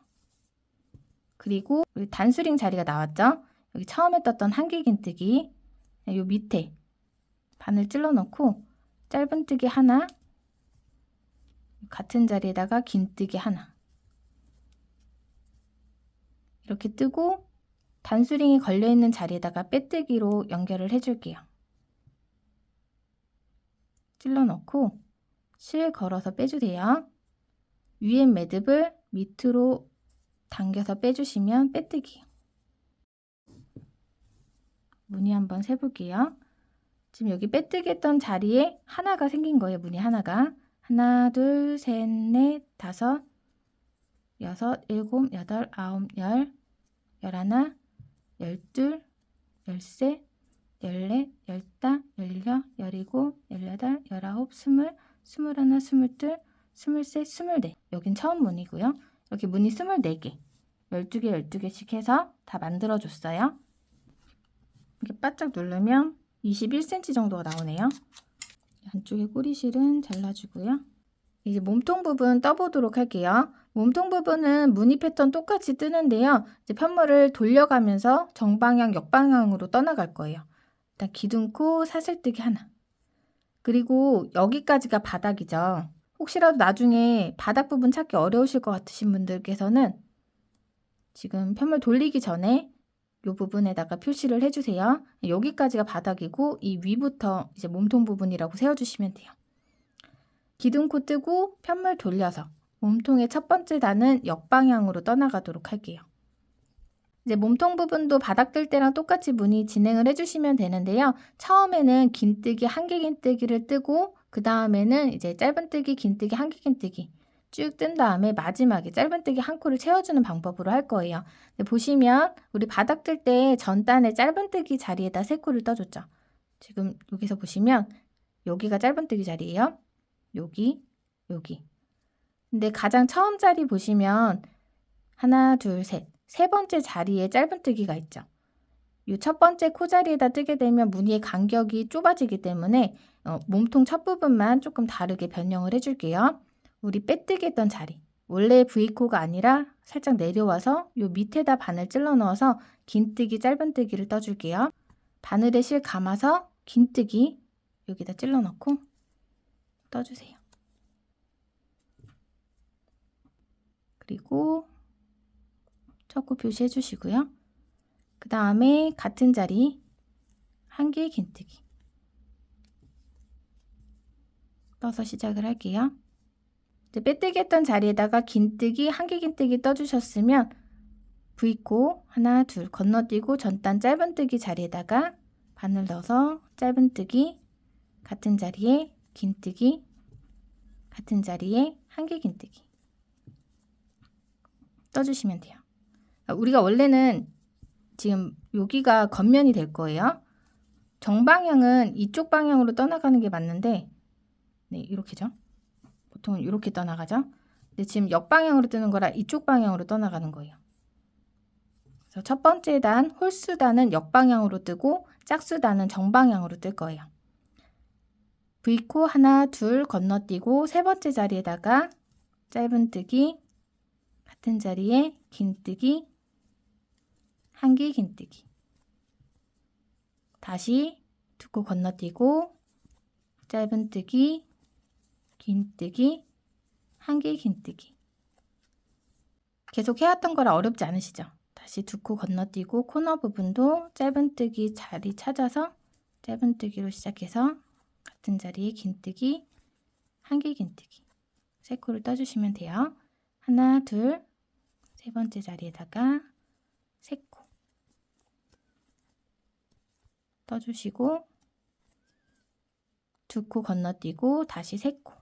그리고 여기 단수링 자리가 나왔죠. 여기 처음에 떴던 한길 긴뜨기 요 밑에 바늘 찔러 넣고 짧은뜨기 하나, 같은 자리에다가 긴뜨기 하나. 이렇게 뜨고 단수링이 걸려있는 자리에다가 빼뜨기로 연결을 해줄게요. 찔러 넣고 실 걸어서 빼주세요. 위에 매듭을 밑으로 당겨서 빼주시면 빼뜨기. 무늬 한번 세볼게요. 지금 여기 빼뜨기 했던 자리에 하나가 생긴 거예요. 무늬 하나가. 하나, 둘, 셋, 넷, 다섯, 여섯, 일곱, 여덟, 아홉, 열, 열하나, 열둘, 열셋, 열넷, 열다, 열여, 열일곱, 열여덟, 열아홉, 스물, 스물하나, 스물둘, 스물셋, 스물넷. 여긴 처음 무늬고요. 여기 무늬 24개, 12개, 12개씩 해서 다 만들어줬어요. 이렇게 바짝 누르면 21cm 정도가 나오네요. 안쪽에 꼬리실은 잘라주고요. 이제 몸통 부분 떠보도록 할게요. 몸통 부분은 무늬 패턴 똑같이 뜨는데요. 이제 편물을 돌려가면서 정방향, 역방향으로 떠나갈 거예요. 일단 기둥코 사슬뜨기 하나. 그리고 여기까지가 바닥이죠. 혹시라도 나중에 바닥 부분 찾기 어려우실 것 같으신 분들께서는 지금 편물 돌리기 전에 이 부분에다가 표시를 해주세요. 여기까지가 바닥이고 이 위부터 이제 몸통 부분이라고 세워주시면 돼요. 기둥코 뜨고 편물 돌려서 몸통의 첫 번째 단은 역방향으로 떠나가도록 할게요. 이제 몸통 부분도 바닥 뜰 때랑 똑같이 무늬 진행을 해주시면 되는데요. 처음에는 긴뜨기, 한길 긴뜨기를 뜨고 그 다음에는 이제 짧은뜨기, 긴뜨기, 한길 긴뜨기 쭉 뜬 다음에 마지막에 짧은뜨기 한 코를 채워주는 방법으로 할 거예요. 보시면 우리 바닥 뜰 때 전단에 짧은뜨기 자리에다 3코를 떠줬죠. 지금 여기서 보시면 여기가 짧은뜨기 자리예요. 여기, 여기. 근데 가장 처음 자리 보시면 하나, 둘, 셋. 세 번째 자리에 짧은뜨기가 있죠. 이 첫 번째 코자리에다 뜨게 되면 무늬의 간격이 좁아지기 때문에 몸통 첫 부분만 조금 다르게 변형을 해줄게요. 우리 빼뜨기 했던 자리, 원래 V코가 아니라 살짝 내려와서 요 밑에다 바늘 찔러 넣어서 긴뜨기, 짧은뜨기를 떠줄게요. 바늘에 실 감아서 긴뜨기 여기다 찔러 넣고 떠주세요. 그리고 척구 표시해 주시고요. 그 다음에 같은 자리 한 개 긴뜨기 떠서 시작을 할게요. 이제 빼뜨기 했던 자리에다가 긴뜨기 한 개 긴뜨기 떠주셨으면 V코 하나 둘 건너뛰고 전단 짧은뜨기 자리에다가 바늘 넣어서 짧은뜨기 같은 자리에 긴뜨기 같은 자리에 한 개 긴뜨기 떠주시면 돼요. 우리가 원래는 지금 여기가 겉면이 될 거예요. 정방향은 이쪽 방향으로 떠나가는 게 맞는데 네, 이렇게죠. 보통은 이렇게 떠나가죠. 근데 지금 역방향으로 뜨는 거라 이쪽 방향으로 떠나가는 거예요. 그래서 첫 번째 단, 홀수단은 역방향으로 뜨고 짝수단은 정방향으로 뜰 거예요. V코 하나, 둘 건너뛰고 세 번째 자리에다가 짧은뜨기 같은 자리에 긴뜨기 한 개 긴뜨기 다시 두 코 건너뛰고 짧은뜨기 긴뜨기 한 개 긴뜨기 계속 해왔던 거라 어렵지 않으시죠? 다시 두 코 건너뛰고 코너 부분도 짧은뜨기 자리 찾아서 짧은뜨기로 시작해서 같은 자리에 긴뜨기 한 개 긴뜨기 세 코를 떠주시면 돼요. 하나 둘 세 번째 자리에다가 세 코 떠주시고 두 코 건너뛰고 다시 세 코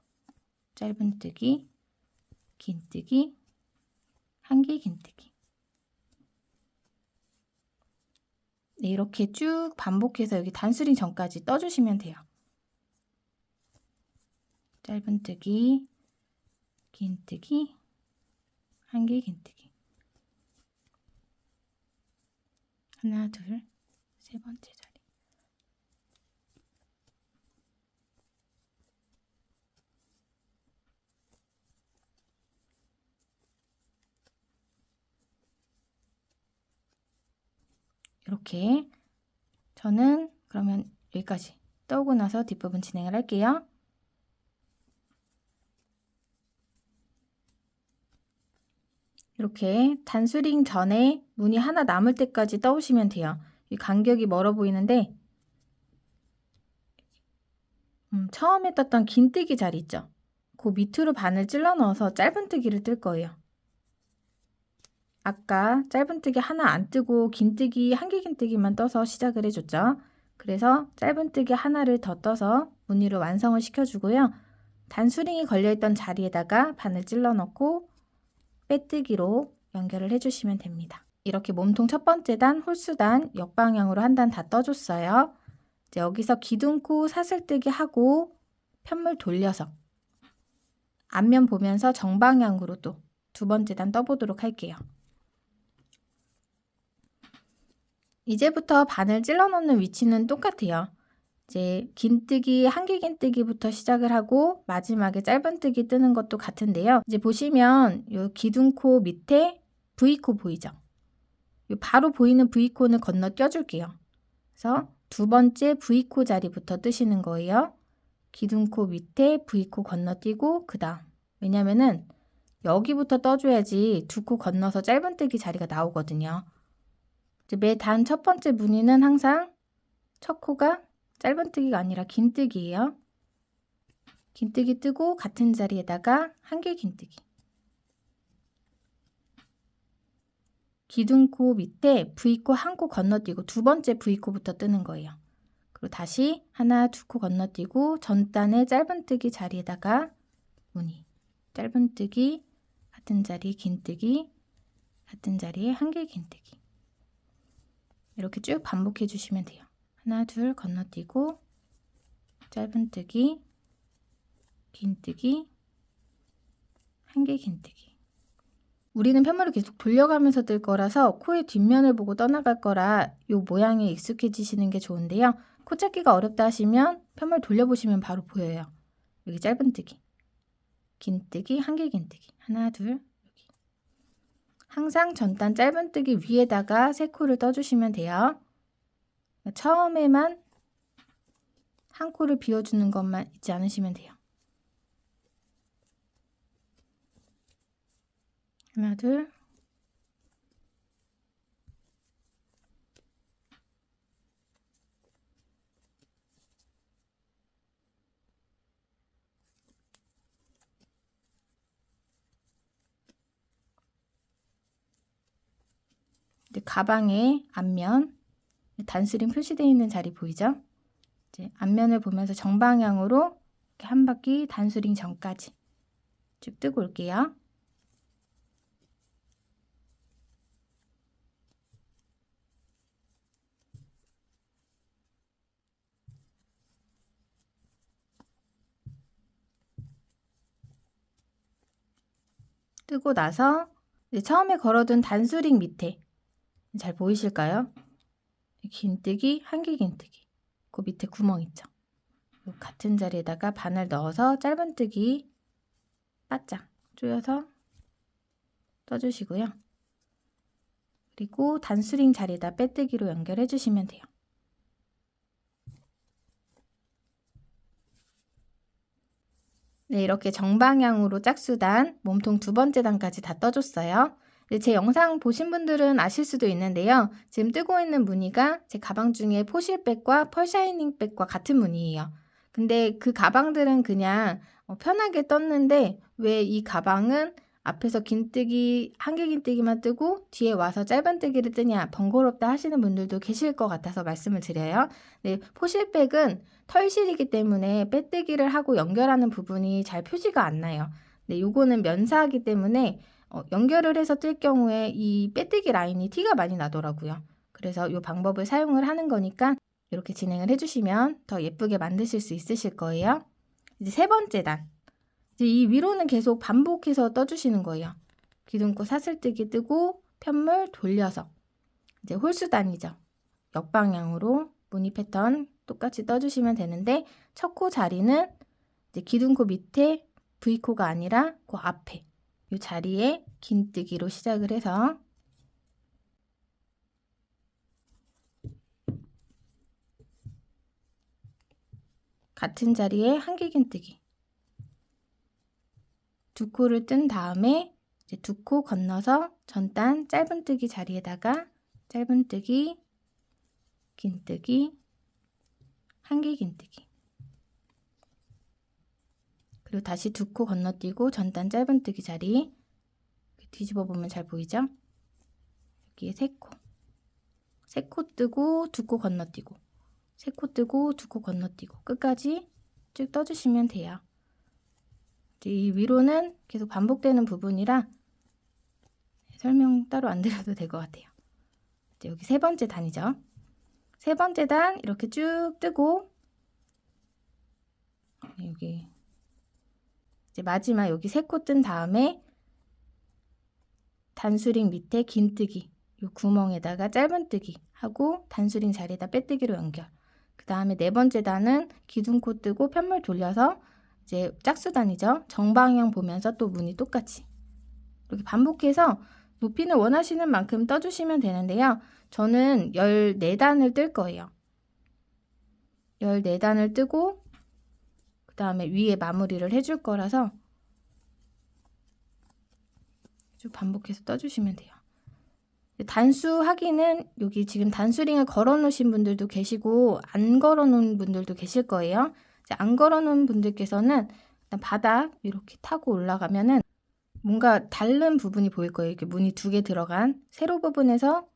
짧은뜨기 긴뜨기 한 개 긴뜨기 네, 이렇게 쭉 반복해서 여기 단수링 전까지 떠주시면 돼요. 짧은뜨기 긴뜨기 한 개 긴뜨기 하나 둘 세 번째 자리 이렇게 저는 그러면 여기까지 떠오고 나서 뒷부분 진행을 할게요. 이렇게 단수링 전에 무늬 하나 남을 때까지 떠오시면 돼요. 이 간격이 멀어 보이는데 처음에 떴던 긴뜨기 자리 있죠? 그 밑으로 바늘 찔러 넣어서 짧은뜨기를 뜰 거예요. 아까 짧은뜨기 하나 안 뜨고 긴뜨기 한 개 긴뜨기만 떠서 시작을 해줬죠. 그래서 짧은뜨기 하나를 더 떠서 무늬로 완성을 시켜주고요. 단수링이 걸려있던 자리에다가 바늘 찔러 넣고 빼뜨기로 연결을 해주시면 됩니다. 이렇게 몸통 첫 번째 단, 홀수단, 역방향으로 한 단 다 떠줬어요. 이제 여기서 기둥코 사슬뜨기 하고 편물 돌려서 앞면 보면서 정방향으로 또 두 번째 단 떠보도록 할게요. 이제부터 바늘 찔러 넣는 위치는 똑같아요. 이제 긴뜨기, 한 개 긴뜨기부터 시작을 하고 마지막에 짧은뜨기 뜨는 것도 같은데요. 이제 보시면 요 기둥코 밑에 V코 보이죠? 요 바로 보이는 V코는 건너 껴줄게요. 그래서 두 번째 V코 자리부터 뜨시는 거예요. 기둥코 밑에 V코 건너뛰고 그 다음 왜냐면은 여기부터 떠줘야지 두 코 건너서 짧은뜨기 자리가 나오거든요. 매 단 첫 번째 무늬는 항상 첫 코가 짧은뜨기가 아니라 긴뜨기예요. 긴뜨기 뜨고 같은 자리에다가 한 개 긴뜨기. 기둥코 밑에 V코 한 코 건너뛰고 두 번째 V코부터 뜨는 거예요. 그리고 다시 하나, 두 코 건너뛰고 전단의 짧은뜨기 자리에다가 무늬. 짧은뜨기, 같은 자리에 긴뜨기, 같은 자리에 한 개 긴뜨기. 이렇게 쭉 반복해 주시면 돼요. 하나, 둘 건너뛰고 짧은뜨기, 긴뜨기, 한 개 긴뜨기. 우리는 편물을 계속 돌려가면서 뜰 거라서 코의 뒷면을 보고 떠나갈 거라 이 모양에 익숙해지시는 게 좋은데요. 코 찾기가 어렵다 하시면 편물 돌려보시면 바로 보여요. 여기 짧은뜨기, 긴뜨기, 한길 긴뜨기, 하나, 둘, 여기. 항상 전단 짧은뜨기 위에다가 세 코를 떠주시면 돼요. 처음에만 한 코를 비워주는 것만 잊지 않으시면 돼요. 하나, 둘. 가방의 앞면, 단수링 표시되어 있는 자리 보이죠? 이제 앞면을 보면서 정방향으로 이렇게 한 바퀴 단수링 전까지 쭉 뜨고 올게요. 뜨고 나서 이제 처음에 걸어둔 단수링 밑에 잘 보이실까요? 긴뜨기, 한길 긴뜨기. 그 밑에 구멍 있죠? 같은 자리에다가 바늘 넣어서 짧은뜨기 바짝 조여서 떠주시고요. 그리고 단수링 자리에다 빼뜨기로 연결해 주시면 돼요. 네, 이렇게 정방향으로 짝수단, 몸통 두 번째 단까지 다 떠줬어요. 제 영상 보신 분들은 아실 수도 있는데요. 지금 뜨고 있는 무늬가 제 가방 중에 포실백과 펄샤이닝백과 같은 무늬예요. 근데 그 가방들은 그냥 편하게 떴는데 왜 이 가방은 앞에서 긴뜨기, 한길 긴뜨기만 뜨고 뒤에 와서 짧은뜨기를 뜨냐 번거롭다 하시는 분들도 계실 것 같아서 말씀을 드려요. 네, 포실백은 털실이기 때문에 빼뜨기를 하고 연결하는 부분이 잘 표시가 안 나요. 네, 요거는 면사하기 때문에 연결을 해서 뜰 경우에 이 빼뜨기 라인이 티가 많이 나더라고요. 그래서 이 방법을 사용을 하는 거니까 이렇게 진행을 해주시면 더 예쁘게 만드실 수 있으실 거예요. 이제 세 번째 단. 이제 이 위로는 계속 반복해서 떠주시는 거예요. 기둥코 사슬뜨기 뜨고 편물 돌려서 이제 홀수단이죠. 역방향으로 무늬 패턴 똑같이 떠주시면 되는데 첫 코 자리는 이제 기둥코 밑에 V코가 아니라 그 앞에 이 자리에 긴뜨기로 시작을 해서 같은 자리에 한길 긴뜨기 두 코를 뜬 다음에 이제 두 코 건너서 전단 짧은뜨기 자리에다가 짧은뜨기, 긴뜨기, 한길 긴뜨기 그리고 다시 두 코 건너뛰고 전단 짧은뜨기 자리 뒤집어 보면 잘 보이죠? 여기에 세 코 뜨고 두 코 건너뛰고 세 코 뜨고 두 코 건너뛰고 끝까지 쭉 떠주시면 돼요. 이 위로는 계속 반복되는 부분이라 설명 따로 안 드려도 될 것 같아요. 이제 여기 세 번째 단이죠. 세 번째 단 이렇게 쭉 뜨고 여기 이제 마지막 여기 세 코 뜬 다음에 단수링 밑에 긴뜨기 이 구멍에다가 짧은뜨기 하고 단수링 자리에다 빼뜨기로 연결. 그 다음에 네 번째 단은 기둥코 뜨고 편물 돌려서 이제 짝수단이죠. 정방향 보면서 또 무늬 똑같이 이렇게 반복해서 높이는 원하시는 만큼 떠주시면 되는데요. 저는 14단을 뜰 거예요. 14단을 뜨고 그 다음에 위에 마무리를 해줄 거라서 쭉 반복해서 떠주시면 돼요. 단수 하기는 여기 지금 단수링을 걸어 놓으신 분들도 계시고 안 걸어 놓은 분들도 계실 거예요. 안 걸어 놓은 분들께서는 일단 바닥 이렇게 타고 올라가면은 뭔가 다른 부분이 보일 거예요. 이렇게 무늬 두 개 들어간 세로 부분에서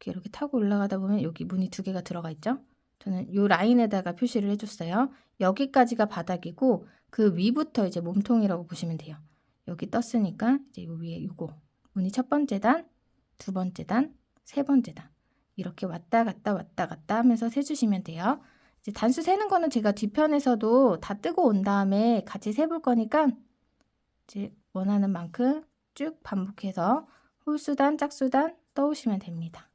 이렇게 타고 올라가다 보면 여기 무늬 두 개가 들어가 있죠. 저는 이 라인에다가 표시를 해줬어요. 여기까지가 바닥이고 그 위부터 이제 몸통이라고 보시면 돼요. 여기 떴으니까 이제 요 위에 이거 무늬 첫 번째 단, 두 번째 단, 세 번째 단 이렇게 왔다 갔다 하면서 세주시면 돼요. 이제 단수 세는 거는 제가 뒤편에서도 다 뜨고 온 다음에 같이 세볼 거니까 이제 원하는 만큼 쭉 반복해서 홀수단, 짝수단 떠오시면 됩니다.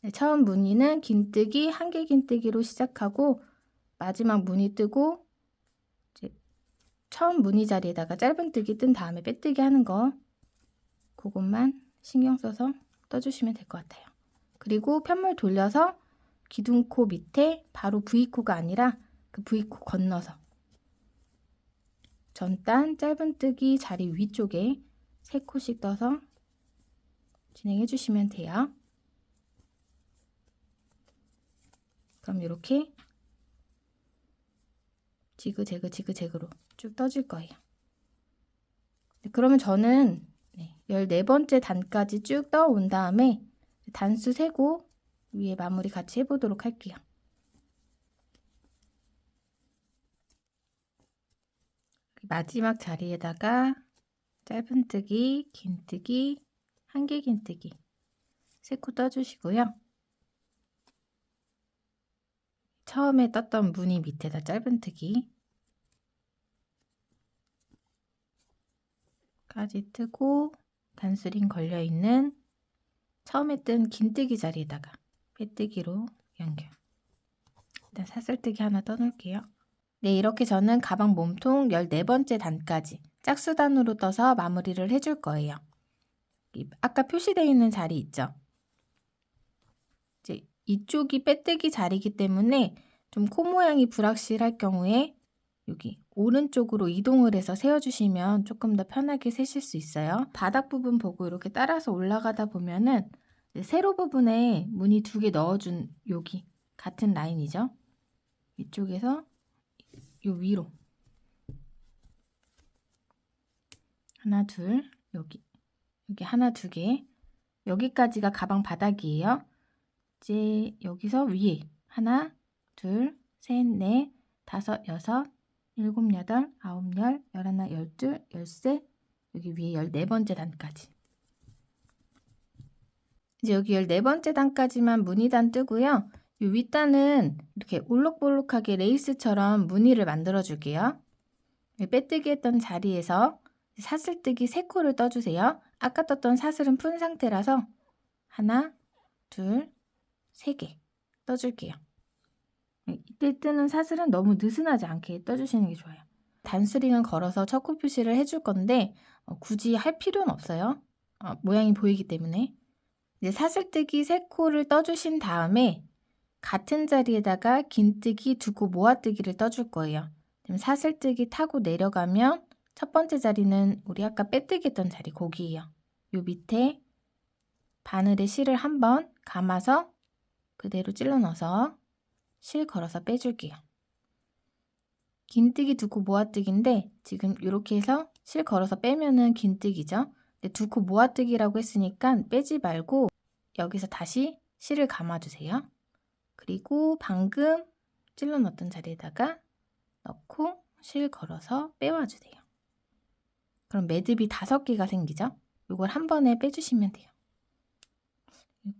네, 처음 무늬는 긴뜨기, 한개 긴뜨기로 시작하고 마지막 무늬 뜨고 이제 처음 무늬 자리에다가 짧은뜨기 뜬 다음에 빼뜨기 하는 거 그것만 신경 써서 떠주시면 될 것 같아요. 그리고 편물 돌려서 기둥코 밑에 바로 V코가 아니라 그 V코 건너서 전단 짧은뜨기 자리 위쪽에 3코씩 떠서 진행해 주시면 돼요. 그럼 이렇게 지그재그 지그재그로 쭉 떠줄 거예요. 그러면 저는 14번째 단까지 쭉 떠온 다음에 단수 세고 위에 마무리 같이 해보도록 할게요. 마지막 자리에다가 짧은뜨기, 긴뜨기, 한개 긴뜨기 3코 떠주시고요. 처음에 떴던 무늬 밑에다 짧은뜨기 까지 뜨고 단수링 걸려있는 처음에 뜬 긴뜨기 자리에다가 빼뜨기로 연결. 일단 사슬뜨기 하나 떠놓을게요. 네, 이렇게 저는 가방 몸통 14번째 단까지 짝수단으로 떠서 마무리를 해줄 거예요. 아까 표시되어 있는 자리 있죠? 이제 이쪽이 빼뜨기 자리이기 때문에 좀 코 모양이 불확실할 경우에 여기 오른쪽으로 이동을 해서 세워주시면 조금 더 편하게 세실 수 있어요. 바닥 부분 보고 이렇게 따라서 올라가다 보면은 세로 부분에 무늬 2개 넣어준 여기 같은 라인이죠. 이쪽에서 요 위로 하나 둘 여기 하나 2개 여기까지가 가방 바닥이에요. 이제 여기서 위에 하나 둘 셋 넷 다섯 여섯 일곱 여덟 아홉 열 열하나 열둘 열셋 여기 위에 14번째 단까지 이제 여기 14번째 단까지만 무늬단 뜨고요. 이 윗단은 이렇게 올록볼록하게 레이스처럼 무늬를 만들어 줄게요. 빼뜨기 했던 자리에서 사슬뜨기 3코를 떠주세요. 아까 떴던 사슬은 푼 상태라서 하나, 둘, 3개 떠줄게요. 이때 뜨는 사슬은 너무 느슨하지 않게 떠주시는 게 좋아요. 단수링은 걸어서 첫 코 표시를 해줄 건데 굳이 할 필요는 없어요. 모양이 보이기 때문에. 이제 사슬뜨기 3코를 떠주신 다음에 같은 자리에다가 긴뜨기 2코 모아뜨기를 떠줄 거예요. 그럼 사슬뜨기 타고 내려가면 첫 번째 자리는 우리 아까 빼뜨기 했던 자리 거기예요. 요 밑에 바늘에 실을 한번 감아서 그대로 찔러 넣어서 실 걸어서 빼줄게요. 긴뜨기 2코 모아뜨기인데 지금 이렇게 해서 실 걸어서 빼면은 긴뜨기죠. 근데 2코 모아뜨기라고 했으니까 빼지 말고 여기서 다시 실을 감아주세요. 그리고 방금 찔러 넣었던 자리에다가 넣고 실 걸어서 빼와주세요. 그럼 매듭이 5개가 생기죠? 이걸 한 번에 빼주시면 돼요.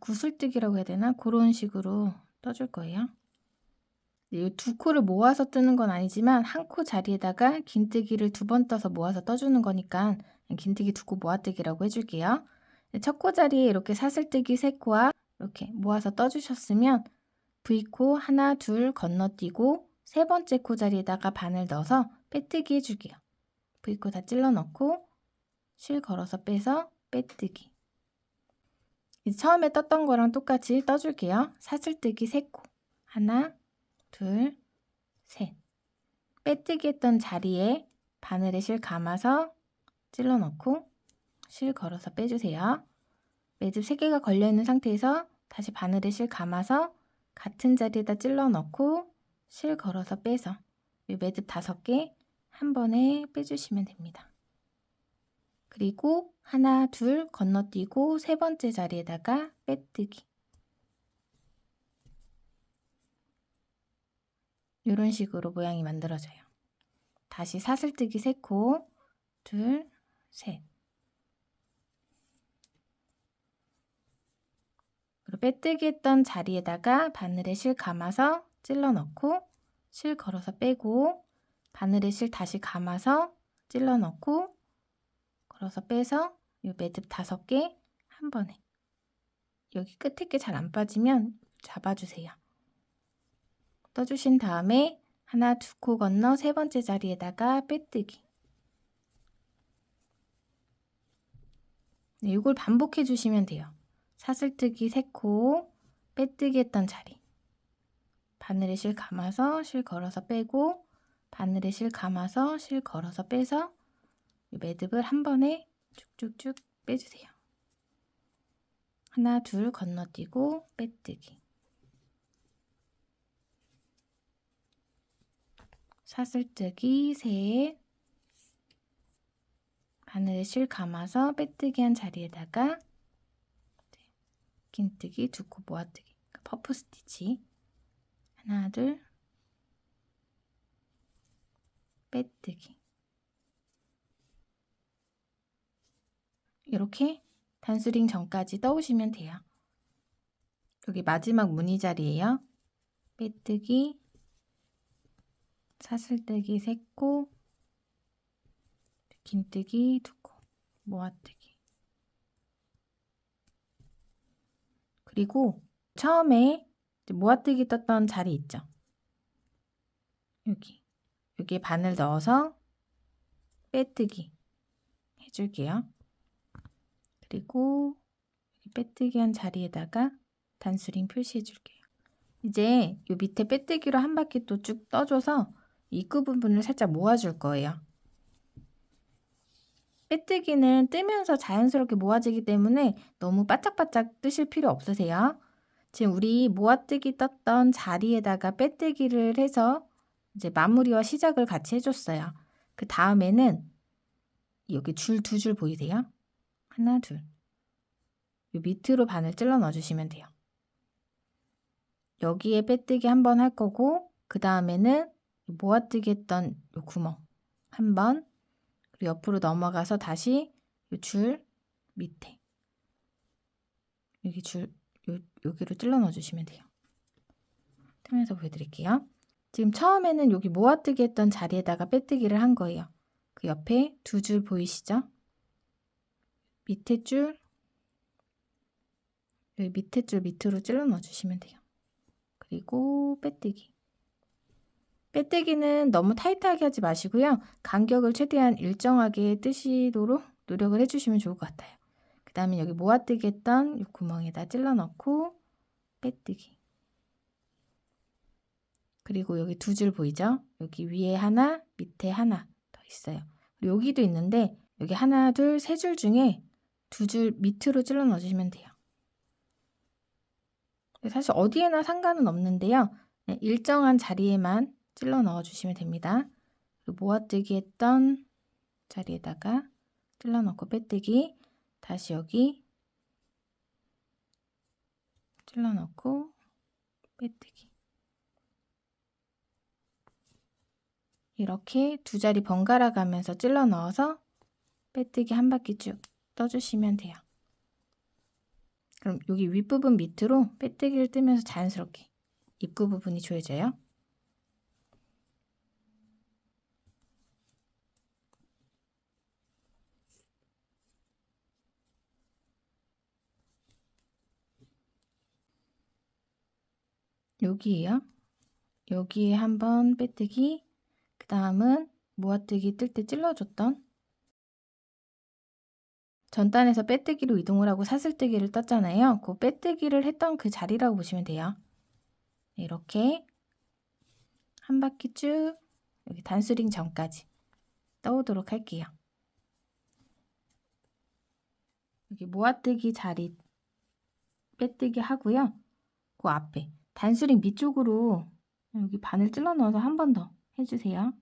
구슬뜨기라고 해야 되나? 그런 식으로 떠줄 거예요. 이 2코를 모아서 뜨는 건 아니지만 한 코 자리에다가 긴뜨기를 2번 떠서 모아서 떠주는 거니까 긴뜨기 2코 모아뜨기라고 해줄게요. 첫 코 자리에 이렇게 사슬뜨기 3코와 이렇게 모아서 떠주셨으면 V코 하나 둘 건너뛰고 세 번째 코 자리에다가 바늘 넣어서 빼뜨기 해줄게요. V코 다 찔러 넣고 실 걸어서 빼서 빼뜨기. 이제 처음에 떴던 거랑 똑같이 떠줄게요. 사슬뜨기 3코 하나 둘 셋 빼뜨기 했던 자리에 바늘에 실 감아서 찔러 넣고 실 걸어서 빼주세요. 매듭 3개가 걸려있는 상태에서 다시 바늘에 실 감아서 같은 자리에다 찔러 넣고 실 걸어서 빼서 이 매듭 5개 한 번에 빼주시면 됩니다. 그리고 하나, 둘 건너뛰고 세 번째 자리에다가 빼뜨기. 이런 식으로 모양이 만들어져요. 다시 사슬뜨기 3코, 둘, 셋. 그리고 빼뜨기 했던 자리에다가 바늘에 실 감아서 찔러 넣고 실 걸어서 빼고 바늘에 실 다시 감아서 찔러 넣고 걸어서 빼서 이 매듭 5개 한 번에 여기 끝에 게 잘 안 빠지면 잡아주세요. 떠주신 다음에 하나, 2코 건너 3번째 자리에다가 빼뜨기. 네, 이걸 반복해 주시면 돼요. 사슬뜨기 3코, 빼뜨기 했던 자리. 바늘에 실 감아서 실 걸어서 빼고 바늘에 실 감아서 실 걸어서 빼서 매듭을 한 번에 쭉쭉쭉 빼주세요. 하나, 둘 건너뛰고 빼뜨기. 사슬뜨기 3, 바늘에 실 감아서 빼뜨기 한 자리에다가 긴뜨기 2코 모아뜨기, 퍼프 스티치. 하나, 둘 빼뜨기. 이렇게 단수링 전까지 떠오시면 돼요. 여기 마지막 무늬 자리예요. 빼뜨기, 사슬뜨기 3코, 긴뜨기 2코, 모아뜨기. 그리고 처음에 모아뜨기 떴던 자리 있죠? 여기에 바늘 넣어서 빼뜨기 해줄게요. 그리고 여기 빼뜨기 한 자리에다가 단수링 표시해 줄게요. 이제 이 밑에 빼뜨기로 한 바퀴 또 쭉 떠줘서 입구 부분을 살짝 모아줄 거예요. 빼뜨기는 뜨면서 자연스럽게 모아지기 때문에 너무 바짝바짝 뜨실 필요 없으세요. 지금 우리 모아뜨기 떴던 자리에다가 빼뜨기를 해서 이제 마무리와 시작을 같이 해줬어요. 그 다음에는 여기 줄 2줄 보이세요? 하나, 둘. 요 밑으로 바늘 찔러 넣어주시면 돼요. 여기에 빼뜨기 한 번 할 거고 그 다음에는 모아뜨기 했던 요 구멍 한 번, 그리고 옆으로 넘어가서 다시 요 줄 밑에 여기 줄 여기로 찔러 넣어주시면 돼요. 틀면서 보여드릴게요. 지금 처음에는 여기 모아뜨기 했던 자리에다가 빼뜨기를 한 거예요. 그 옆에 2줄 보이시죠? 밑에 줄, 여기 밑에 줄 밑으로 찔러 넣어주시면 돼요. 그리고 빼뜨기. 빼뜨기는 너무 타이트하게 하지 마시고요. 간격을 최대한 일정하게 뜨시도록 노력을 해주시면 좋을 것 같아요. 그 다음에 여기 모아뜨기 했던 이 구멍에다 찔러 넣고 빼뜨기. 그리고 여기 2줄 보이죠? 여기 위에 하나, 밑에 하나 더 있어요. 그리고 여기도 있는데 여기 하나, 둘, 3줄 중에 2줄 밑으로 찔러 넣어주시면 돼요. 사실 어디에나 상관은 없는데요. 일정한 자리에만 찔러 넣어주시면 됩니다. 그리고 모아뜨기 했던 자리에다가 찔러 넣고 빼뜨기, 다시 여기 찔러 넣고 빼뜨기. 이렇게 2자리 번갈아 가면서 찔러 넣어서 빼뜨기 한 바퀴 쭉 떠주시면 돼요. 그럼 여기 윗부분 밑으로 빼뜨기를 뜨면서 자연스럽게 입구 부분이 조여져요. 여기에요. 여기에 한번 빼뜨기, 그 다음은 모아뜨기 뜰 때 찔러줬던 전단에서 빼뜨기로 이동을 하고 사슬뜨기를 떴잖아요. 그 빼뜨기를 했던 그 자리라고 보시면 돼요. 이렇게 한 바퀴 쭉 여기 단수링 전까지 떠오도록 할게요. 여기 모아뜨기 자리 빼뜨기 하고요. 그 앞에 단수링 밑쪽으로 여기 바늘 찔러 넣어서 한 번 더 해주세요.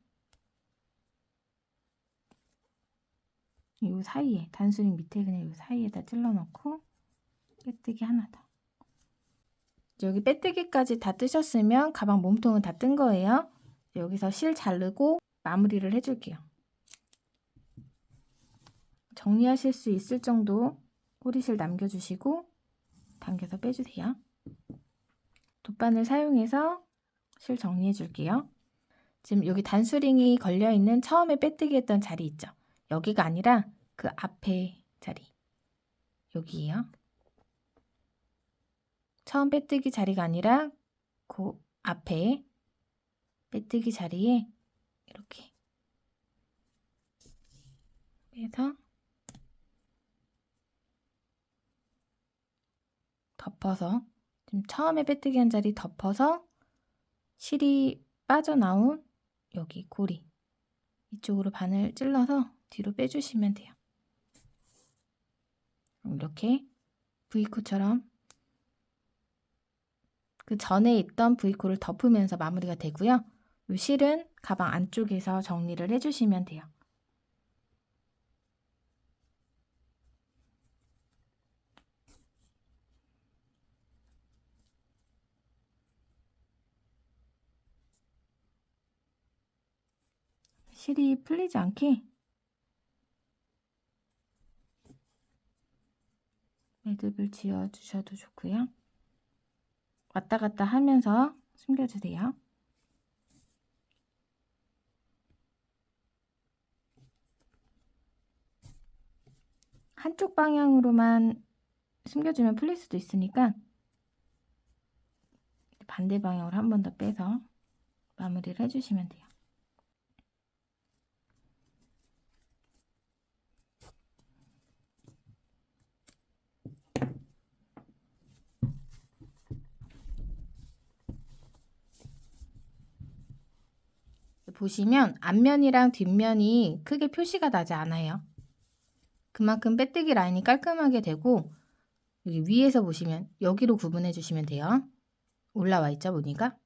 이 사이에 단수링 밑에 그냥 이 사이에다 찔러 넣고 빼뜨기 하나 더. 여기 빼뜨기까지 다 뜨셨으면 가방 몸통은 다 뜬 거예요. 여기서 실 자르고 마무리를 해줄게요. 정리하실 수 있을 정도 꼬리실 남겨주시고 당겨서 빼주세요. 돗바늘 사용해서 실 정리해 줄게요. 지금 여기 단수링이 걸려있는 처음에 빼뜨기 했던 자리 있죠? 여기가 아니라 그 앞에 자리. 여기에요. 처음 빼뜨기 자리가 아니라 그 앞에 빼뜨기 자리에 이렇게 빼서 덮어서 지금 처음에 빼뜨기 한 자리 덮어서 실이 빠져나온 여기 고리 이쪽으로 바늘 찔러서 뒤로 빼주시면 돼요. 이렇게 V코처럼 그 전에 있던 V코를 덮으면서 마무리가 되고요. 이 실은 가방 안쪽에서 정리를 해주시면 돼요. 실이 풀리지 않게 매듭을 지어 주셔도 좋고요. 왔다 갔다 하면서 숨겨주세요. 한쪽 방향으로만 숨겨주면 풀릴 수도 있으니까 반대 방향으로 한 번 더 빼서 마무리를 해주시면 돼요. 보시면 앞면이랑 뒷면이 크게 표시가 나지 않아요. 그만큼 빼뜨기 라인이 깔끔하게 되고 여기 위에서 보시면 여기로 구분해 주시면 돼요. 올라와 있죠, 무늬가?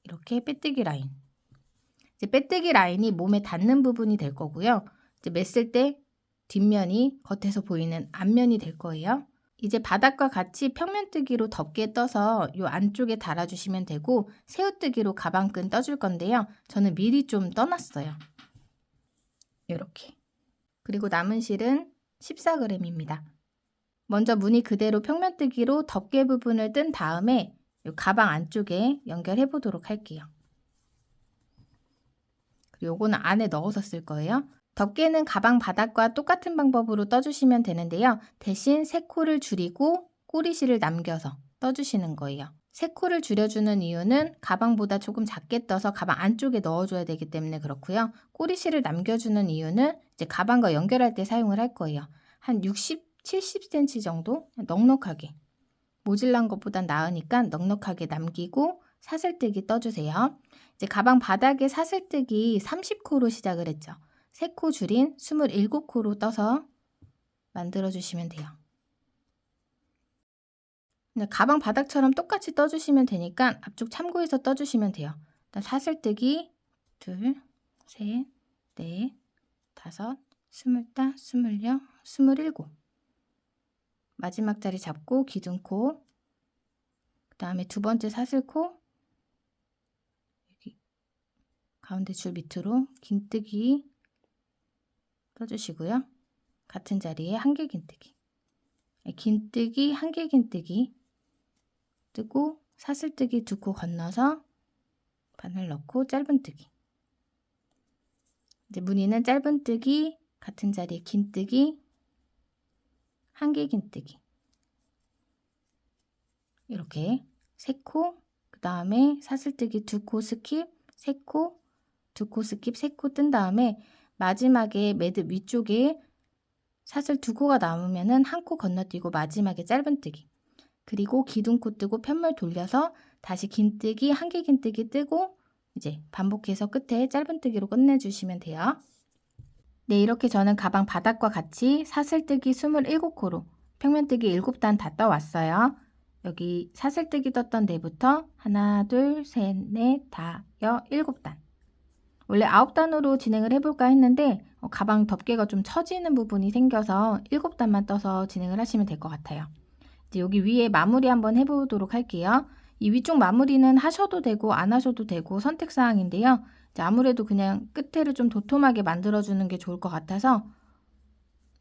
이렇게 빼뜨기 라인. 이제 빼뜨기 라인이 몸에 닿는 부분이 될 거고요. 이제 맸을 때 뒷면이 겉에서 보이는 앞면이 될 거예요. 이제 바닥과 같이 평면뜨기로 덮개 떠서 이 안쪽에 달아주시면 되고 새우뜨기로 가방끈 떠줄 건데요. 저는 미리 좀 떠놨어요. 이렇게. 그리고 남은 실은 14g입니다. 먼저 무늬 그대로 평면뜨기로 덮개 부분을 뜬 다음에 이 가방 안쪽에 연결해 보도록 할게요. 그리고 요거는 안에 넣어서 쓸 거예요. 덮개는 가방 바닥과 똑같은 방법으로 떠주시면 되는데요. 대신 3코를 줄이고 꼬리실을 남겨서 떠주시는 거예요. 3코를 줄여주는 이유는 가방보다 조금 작게 떠서 가방 안쪽에 넣어줘야 되기 때문에 그렇고요. 꼬리실을 남겨주는 이유는 이제 가방과 연결할 때 사용을 할 거예요. 한 60, 70cm 정도 넉넉하게. 모질란 것보단 나으니까 넉넉하게 남기고 사슬뜨기 떠주세요. 이제 가방 바닥에 사슬뜨기 30코로 시작을 했죠. 3코 줄인 27코로 떠서 만들어주시면 돼요. 가방 바닥처럼 똑같이 떠주시면 되니까 앞쪽 참고해서 떠주시면 돼요. 일단 사슬뜨기 2, 3, 4, 5, 25, 26, 27 마지막 자리 잡고 기둥코 그 다음에 두 번째 사슬코 여기 가운데 줄 밑으로 긴뜨기 떠주시고요. 같은 자리에 한길 긴뜨기 긴뜨기 한길 긴뜨기 뜨고 사슬뜨기 2코 건너서 바늘 넣고 짧은뜨기 이제 무늬는 짧은뜨기 같은 자리에 긴뜨기 한길 긴뜨기 이렇게 3코 그 다음에 사슬뜨기 2코 스킵 3코 2코 스킵 3코 뜬 다음에 마지막에 매듭 위쪽에 사슬 2코가 남으면은 1코 건너뛰고 마지막에 짧은뜨기 그리고 기둥코 뜨고 편물 돌려서 다시 긴뜨기 한길 긴뜨기 뜨고 이제 반복해서 끝에 짧은뜨기로 끝내주시면 돼요. 네, 이렇게 저는 가방 바닥과 같이 사슬뜨기 27코로 평면뜨기 7단 다 떠왔어요. 여기 사슬뜨기 떴던 데부터 하나, 둘, 셋, 넷, 다, 7단. 원래 9단으로 진행을 해볼까 했는데 가방 덮개가 좀 처지는 부분이 생겨서 7단만 떠서 진행을 하시면 될 것 같아요. 이제 여기 위에 마무리 한번 해보도록 할게요. 이 위쪽 마무리는 하셔도 되고 안 하셔도 되고 선택사항인데요. 이제 아무래도 그냥 끝에를 좀 도톰하게 만들어주는 게 좋을 것 같아서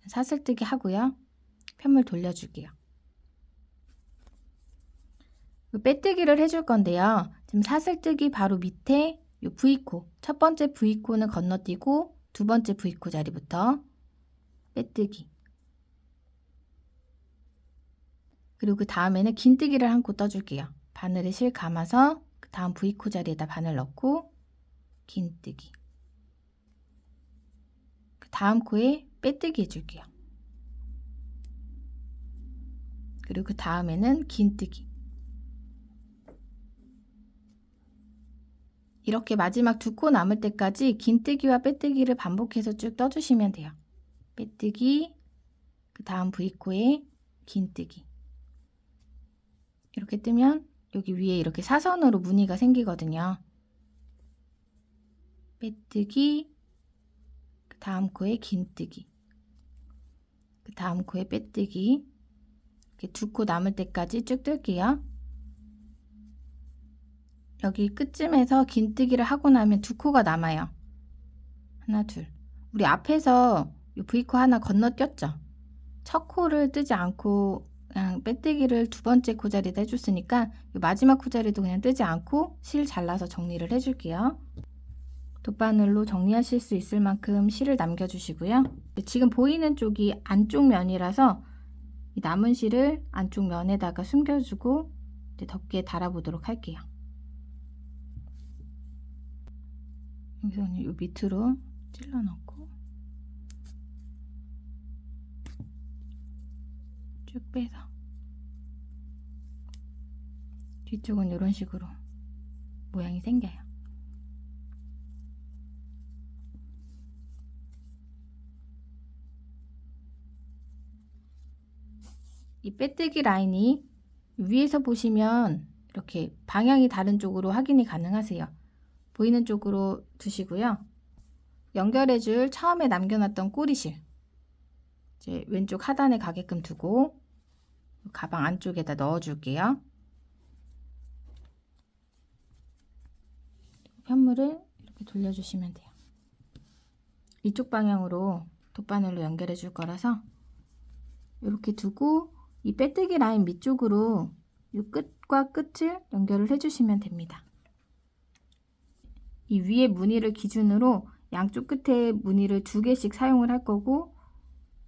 사슬뜨기 하고요. 편물 돌려줄게요. 빼뜨기를 해줄 건데요. 지금 사슬뜨기 바로 밑에 요 V코, 첫 번째 V코는 건너뛰고 두 번째 V코 자리부터 빼뜨기. 그리고 그 다음에는 긴뜨기를 한 코 떠줄게요. 바늘에 실 감아서 그 다음 V코 자리에다 바늘 넣고 긴뜨기. 그 다음 코에 빼뜨기 해줄게요. 그리고 그 다음에는 긴뜨기. 이렇게 마지막 두 코 남을 때까지 긴뜨기와 빼뜨기를 반복해서 쭉 떠주시면 돼요. 빼뜨기, 그 다음 V코에 긴뜨기. 이렇게 뜨면 여기 위에 이렇게 사선으로 무늬가 생기거든요. 빼뜨기, 그 다음 코에 긴뜨기, 그 다음 코에 빼뜨기. 이렇게 두 코 남을 때까지 쭉 뜰게요. 여기 끝쯤에서 긴뜨기를 하고 나면 두 코가 남아요. 하나, 둘. 우리 앞에서 이 V코 하나 건너뛰었죠? 첫 코를 뜨지 않고 그냥 빼뜨기를 두 번째 코 자리에다 해줬으니까 이 마지막 코 자리도 그냥 뜨지 않고 실 잘라서 정리를 해줄게요. 돗바늘로 정리하실 수 있을 만큼 실을 남겨주시고요. 지금 보이는 쪽이 안쪽 면이라서 이 남은 실을 안쪽 면에다가 숨겨주고 이제 덮개에 달아보도록 할게요. 여기서는 이 밑으로 찔러 넣고 쭉 빼서 뒤쪽은 이런 식으로 모양이 생겨요. 이 빼뜨기 라인이 위에서 보시면 이렇게 방향이 다른 쪽으로 확인이 가능하세요. 보이는 쪽으로 두시고요. 연결해줄 처음에 남겨놨던 꼬리실 이제 왼쪽 하단에 가게끔 두고 가방 안쪽에다 넣어줄게요. 편물을 이렇게 돌려주시면 돼요. 이쪽 방향으로 돗바늘로 연결해 줄 거라서 이렇게 두고 이 빼뜨기 라인 밑쪽으로 이 끝과 끝을 연결을 해주시면 됩니다. 이 위에 무늬를 기준으로 양쪽 끝에 무늬를 2개씩 사용을 할 거고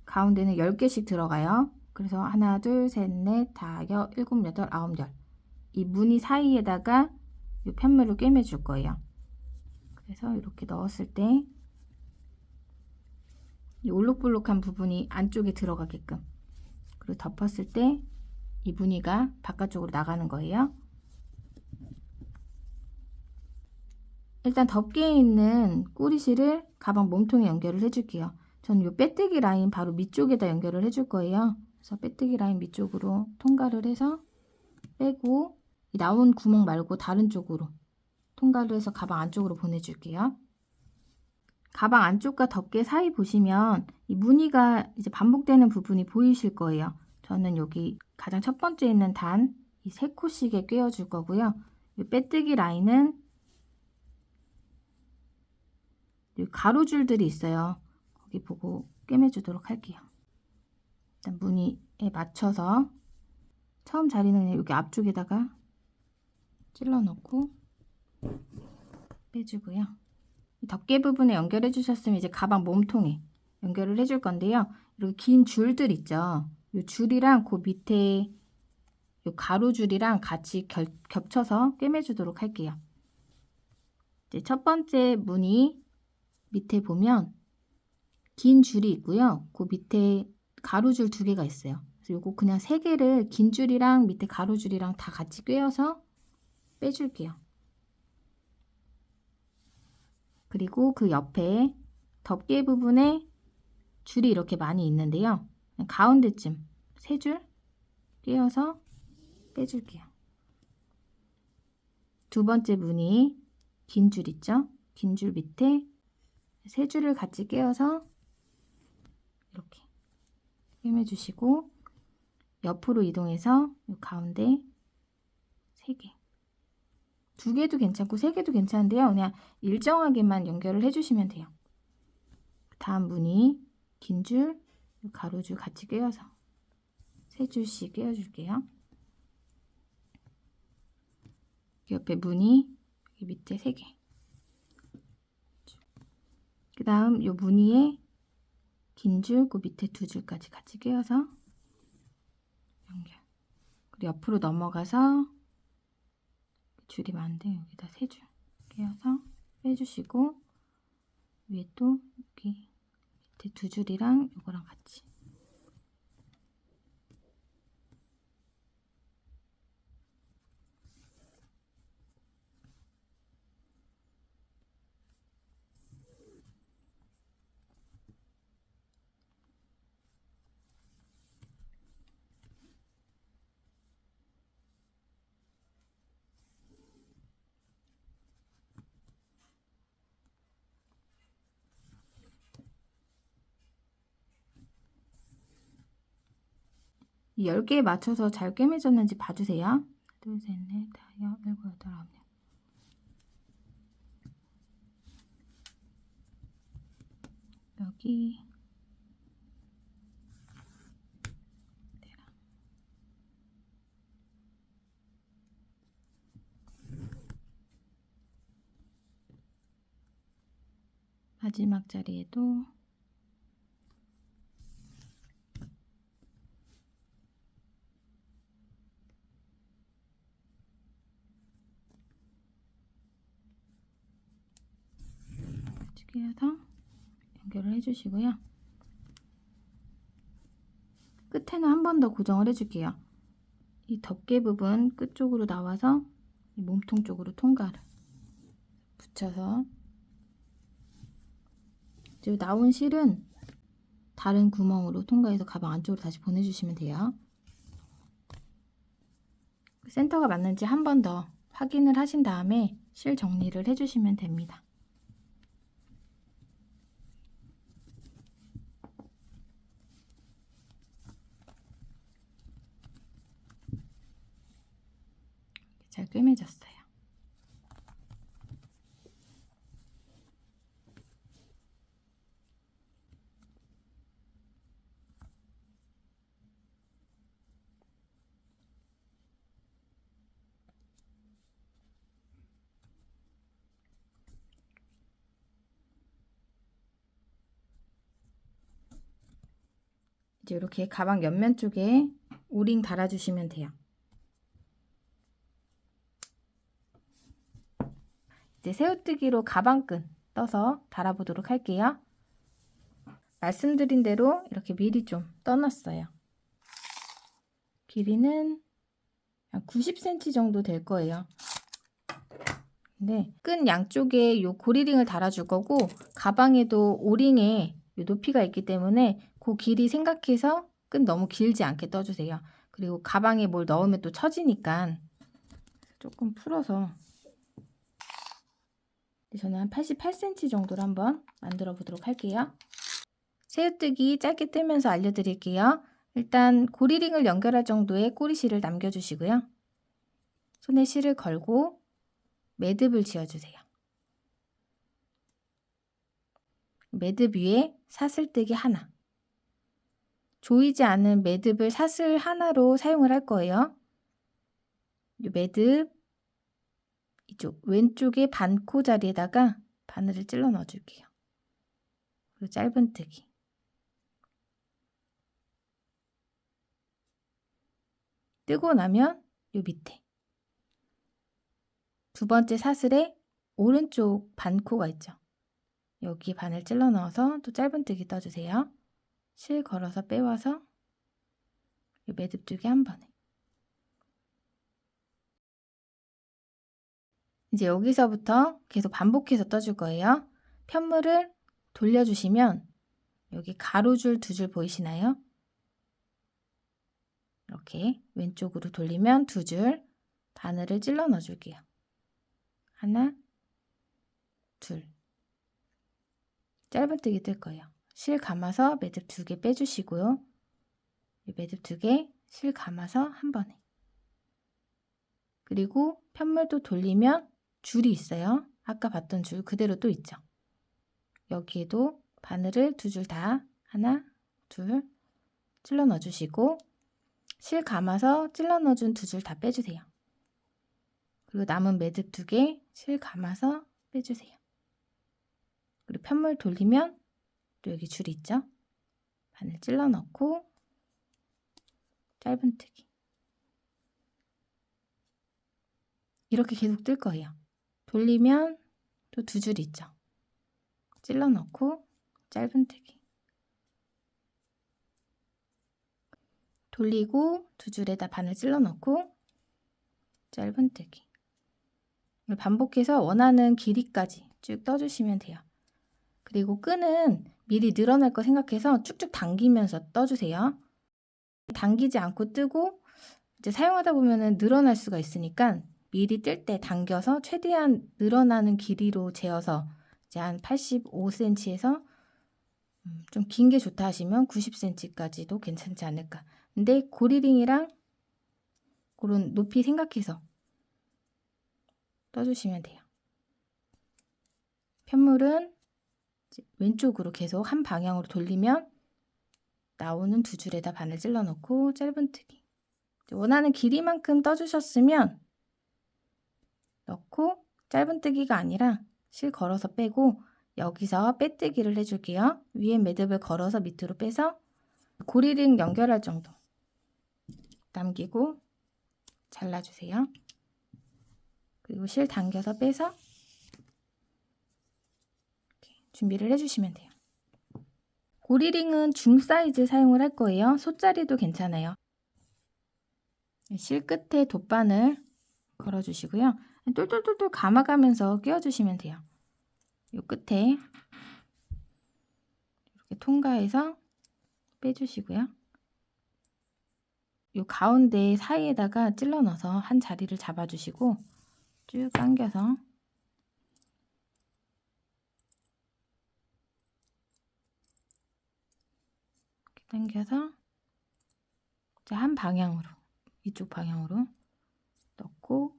가운데는 10개씩 들어가요. 그래서 하나, 둘, 셋, 넷, 다, 여, 일곱, 여덟, 아홉, 열. 이 무늬 사이에다가 이 편물을 꿰매 줄 거예요. 그래서 이렇게 넣었을 때 이 올록볼록한 부분이 안쪽에 들어가게끔, 그리고 덮었을 때 이 무늬가 바깥쪽으로 나가는 거예요. 일단 덮개에 있는 꼬리실을 가방 몸통에 연결을 해줄게요. 저는 이 빼뜨기 라인 바로 밑쪽에다 연결을 해줄 거예요. 그래서 빼뜨기 라인 밑쪽으로 통과를 해서 빼고 이 나온 구멍 말고 다른 쪽으로 통과를 해서 가방 안쪽으로 보내줄게요. 가방 안쪽과 덮개 사이 보시면 이 무늬가 이제 반복되는 부분이 보이실 거예요. 저는 여기 가장 첫 번째 있는 단 이 3코씩에 꿰어줄 거고요. 이 빼뜨기 라인은 이 가로줄들이 있어요. 거기 보고 꿰매주도록 할게요. 일단 무늬에 맞춰서 처음 자리는 그냥 여기 앞쪽에다가 찔러 넣고 빼주고요. 이 덮개 부분에 연결해 주셨으면 이제 가방 몸통에 연결을 해줄 건데요. 이렇게 긴 줄들 있죠. 이 줄이랑 그 밑에 이 가로줄이랑 같이 겹쳐서 꿰매주도록 할게요. 이제 첫 번째 무늬 밑에 보면 긴 줄이 있고요. 그 밑에 가로줄 2개가 있어요. 그래서 요거 그냥 3개를 긴 줄이랑 밑에 가로줄이랑 다 같이 꿰어서 빼줄게요. 그리고 그 옆에 덮개 부분에 줄이 이렇게 많이 있는데요. 가운데쯤 3줄 꿰어서 빼줄게요. 두 번째 무늬 긴 줄 있죠? 긴 줄 밑에 3줄을 같이 꿰어서 이렇게 꿰매주시고 옆으로 이동해서 이 가운데 3개, 2개도 괜찮고 3개도 괜찮은데요. 그냥 일정하게만 연결을 해주시면 돼요. 다음 무늬 긴 줄, 가로줄 같이 꿰어서 3줄씩 꿰어줄게요. 옆에 무늬 여기 밑에 3개, 그 다음 요 무늬에 긴 줄, 그 밑에 두 줄까지 같이 끼워서 연결. 그리고 옆으로 넘어가서 줄이 많은데 여기다 세 줄 끼워서 빼주시고 위에 또 여기 밑에 두 줄이랑 이거랑 같이 이 10개에 맞춰서 잘 꿰매졌는지 봐주세요. 둘, 셋, 넷, 다섯, 일곱, 여덟, 아홉, 열. 여기 마지막 자리에도 같이 끼워서 연결을 해주시고요. 끝에는 한 번 더 고정을 해줄게요. 이 덮개 부분 끝쪽으로 나와서 이 몸통 쪽으로 통과를 붙여서 이제 나온 실은 다른 구멍으로 통과해서 가방 안쪽으로 다시 보내주시면 돼요. 센터가 맞는지 한 번 더 확인을 하신 다음에 실 정리를 해주시면 됩니다. 잘 꿰매졌어요. 이제 이렇게 가방 옆면 쪽에 오링 달아주시면 돼요. 이제 새우뜨기로 가방끈 떠서 달아보도록 할게요. 말씀드린 대로 이렇게 미리 좀 떠놨어요. 길이는 한 90cm 정도 될 거예요. 근데 끈 양쪽에 요 고리링을 달아줄 거고 가방에도 오링에 요 높이가 있기 때문에 그 길이 생각해서 끈 너무 길지 않게 떠주세요. 그리고 가방에 뭘 넣으면 또 처지니까 조금 풀어서 저는 한 88cm 정도로 한번 만들어 보도록 할게요. 새우뜨기 짧게 뜨면서 알려드릴게요. 일단 고리링을 연결할 정도의 꼬리실을 남겨주시고요. 손에 실을 걸고 매듭을 지어주세요. 매듭 위에 사슬뜨기 하나. 조이지 않은 매듭을 사슬 하나로 사용을 할 거예요. 이 매듭 이쪽 왼쪽에 반코 자리에다가 바늘을 찔러 넣어줄게요. 그리고 짧은뜨기. 뜨고 나면 요 밑에 두 번째 사슬에 오른쪽 반코가 있죠. 여기 바늘 찔러 넣어서 또 짧은뜨기 떠주세요. 실 걸어서 빼와서 이 매듭 두개 한 번에. 이제 여기서부터 계속 반복해서 떠줄 거예요. 편물을 돌려주시면 여기 가로줄 두 줄 보이시나요? 이렇게 왼쪽으로 돌리면 두 줄 바늘을 찔러 넣어줄게요. 하나, 둘. 짧은뜨기 뜰 거예요. 실 감아서 매듭 두 개 빼주시고요. 매듭 두 개 실 감아서 한 번에. 그리고 편물도 돌리면 줄이 있어요. 아까 봤던 줄 그대로 또 있죠. 여기에도 바늘을 두 줄 다 하나, 둘 찔러 넣어주시고 실 감아서 찔러 넣어준 두 줄 다 빼주세요. 그리고 남은 매듭 두 개 실 감아서 빼주세요. 그리고 편물 돌리면 또 여기 줄이 있죠? 바늘 찔러 넣고 짧은뜨기. 이렇게 계속 뜰 거예요. 돌리면 또 두 줄 있죠? 찔러 넣고 짧은뜨기. 돌리고 두 줄에다 바늘 찔러 넣고 짧은뜨기. 이걸 반복해서 원하는 길이까지 쭉 떠주시면 돼요. 그리고 끈은 미리 늘어날 거 생각해서 쭉쭉 당기면서 떠주세요. 당기지 않고 뜨고 이제 사용하다 보면은 늘어날 수가 있으니까 미리 뜰 때 당겨서 최대한 늘어나는 길이로 재어서 이제 한 85cm에서 좀 긴 게 좋다 하시면 90cm까지도 괜찮지 않을까. 근데 고리링이랑 그런 높이 생각해서 떠주시면 돼요. 편물은 왼쪽으로 계속 한 방향으로 돌리면 나오는 두 줄에다 바늘 찔러 넣고 짧은뜨기. 원하는 길이만큼 떠주셨으면 넣고 짧은뜨기가 아니라 실 걸어서 빼고 여기서 빼뜨기를 해줄게요. 위에 매듭을 걸어서 밑으로 빼서 고리링 연결할 정도 남기고 잘라주세요. 그리고 실 당겨서 빼서 이렇게 준비를 해주시면 돼요. 고리링은 중 사이즈 사용을 할 거예요. 소짜리도 괜찮아요. 실 끝에 돗바늘 걸어주시고요. 똘똘똘똘 감아가면서 끼워주시면 돼요. 이 끝에 이렇게 통과해서 빼주시고요. 이 가운데 사이에다가 찔러 넣어서 한 자리를 잡아주시고 쭉 당겨서 이렇게 당겨서 이제 한 방향으로 이쪽 방향으로 넣고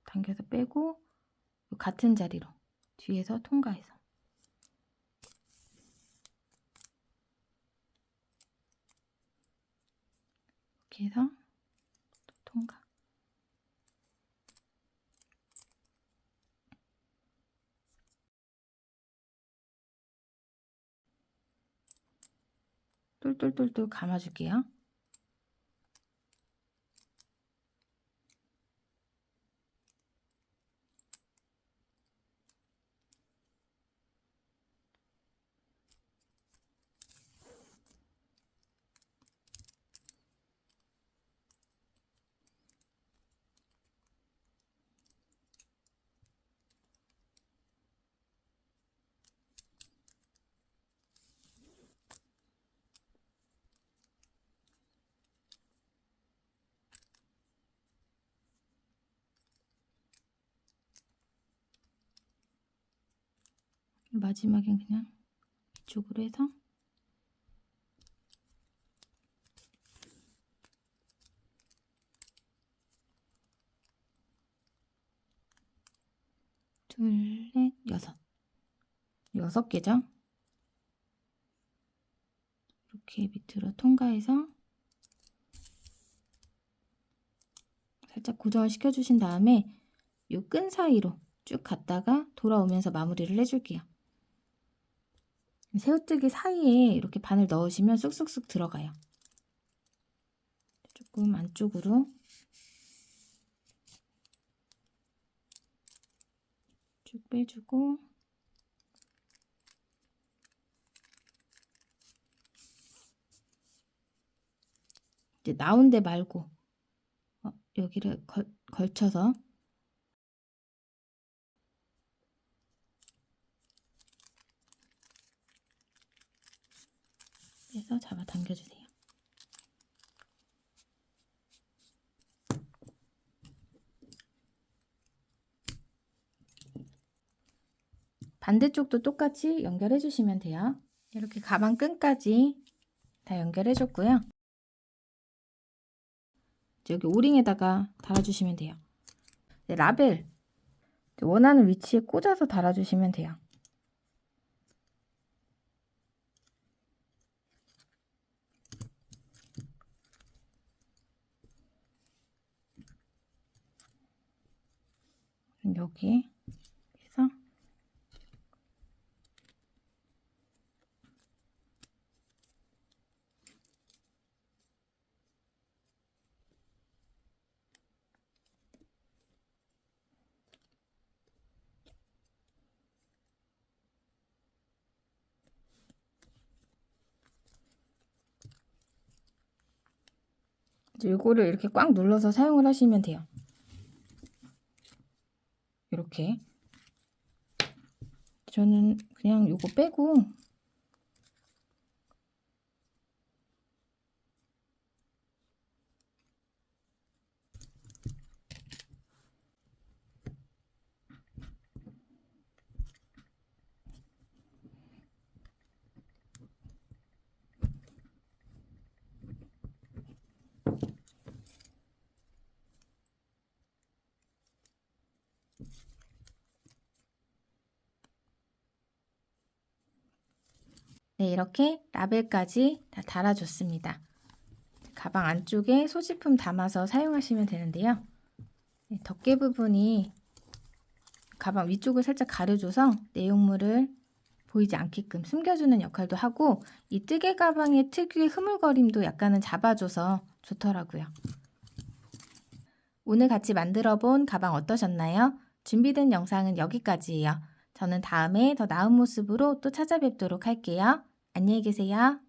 당겨서 빼고 같은 자리로 뒤에서 통과해서 이렇게 해서 또 통과. 똘똘똘똘 감아줄게요. 마지막엔 그냥 이쪽으로 해서 둘, 넷, 여섯 개죠? 이렇게 밑으로 통과해서 살짝 고정을 시켜주신 다음에 이 끈 사이로 쭉 갔다가 돌아오면서 마무리를 해줄게요. 새우뜨기 사이에 이렇게 바늘 넣으시면 쑥쑥쑥 들어가요. 조금 안쪽으로 쭉 빼주고 이제 나온 데 말고 여기를 걸쳐서 빼서 잡아 당겨주세요. 반대쪽도 똑같이 연결해 주시면 돼요. 이렇게 가방 끈까지 다 연결해 줬고요. 여기 오링에다가 달아주시면 돼요. 라벨 원하는 위치에 꽂아서 달아주시면 돼요. 여기 해서 이제 요거를 이렇게 꽉 눌러서 사용을 하시면 돼요. 이렇게. 저는 그냥 요거 빼고 네, 이렇게 라벨까지 다 달아줬습니다. 가방 안쪽에 소지품 담아서 사용하시면 되는데요. 네, 덮개 부분이 가방 위쪽을 살짝 가려줘서 내용물을 보이지 않게끔 숨겨주는 역할도 하고, 이 뜨개 가방의 특유의 흐물거림도 약간은 잡아줘서 좋더라고요. 오늘 같이 만들어 본 가방 어떠셨나요? 준비된 영상은 여기까지예요. 저는 다음에 더 나은 모습으로 또 찾아뵙도록 할게요. 안녕히 계세요.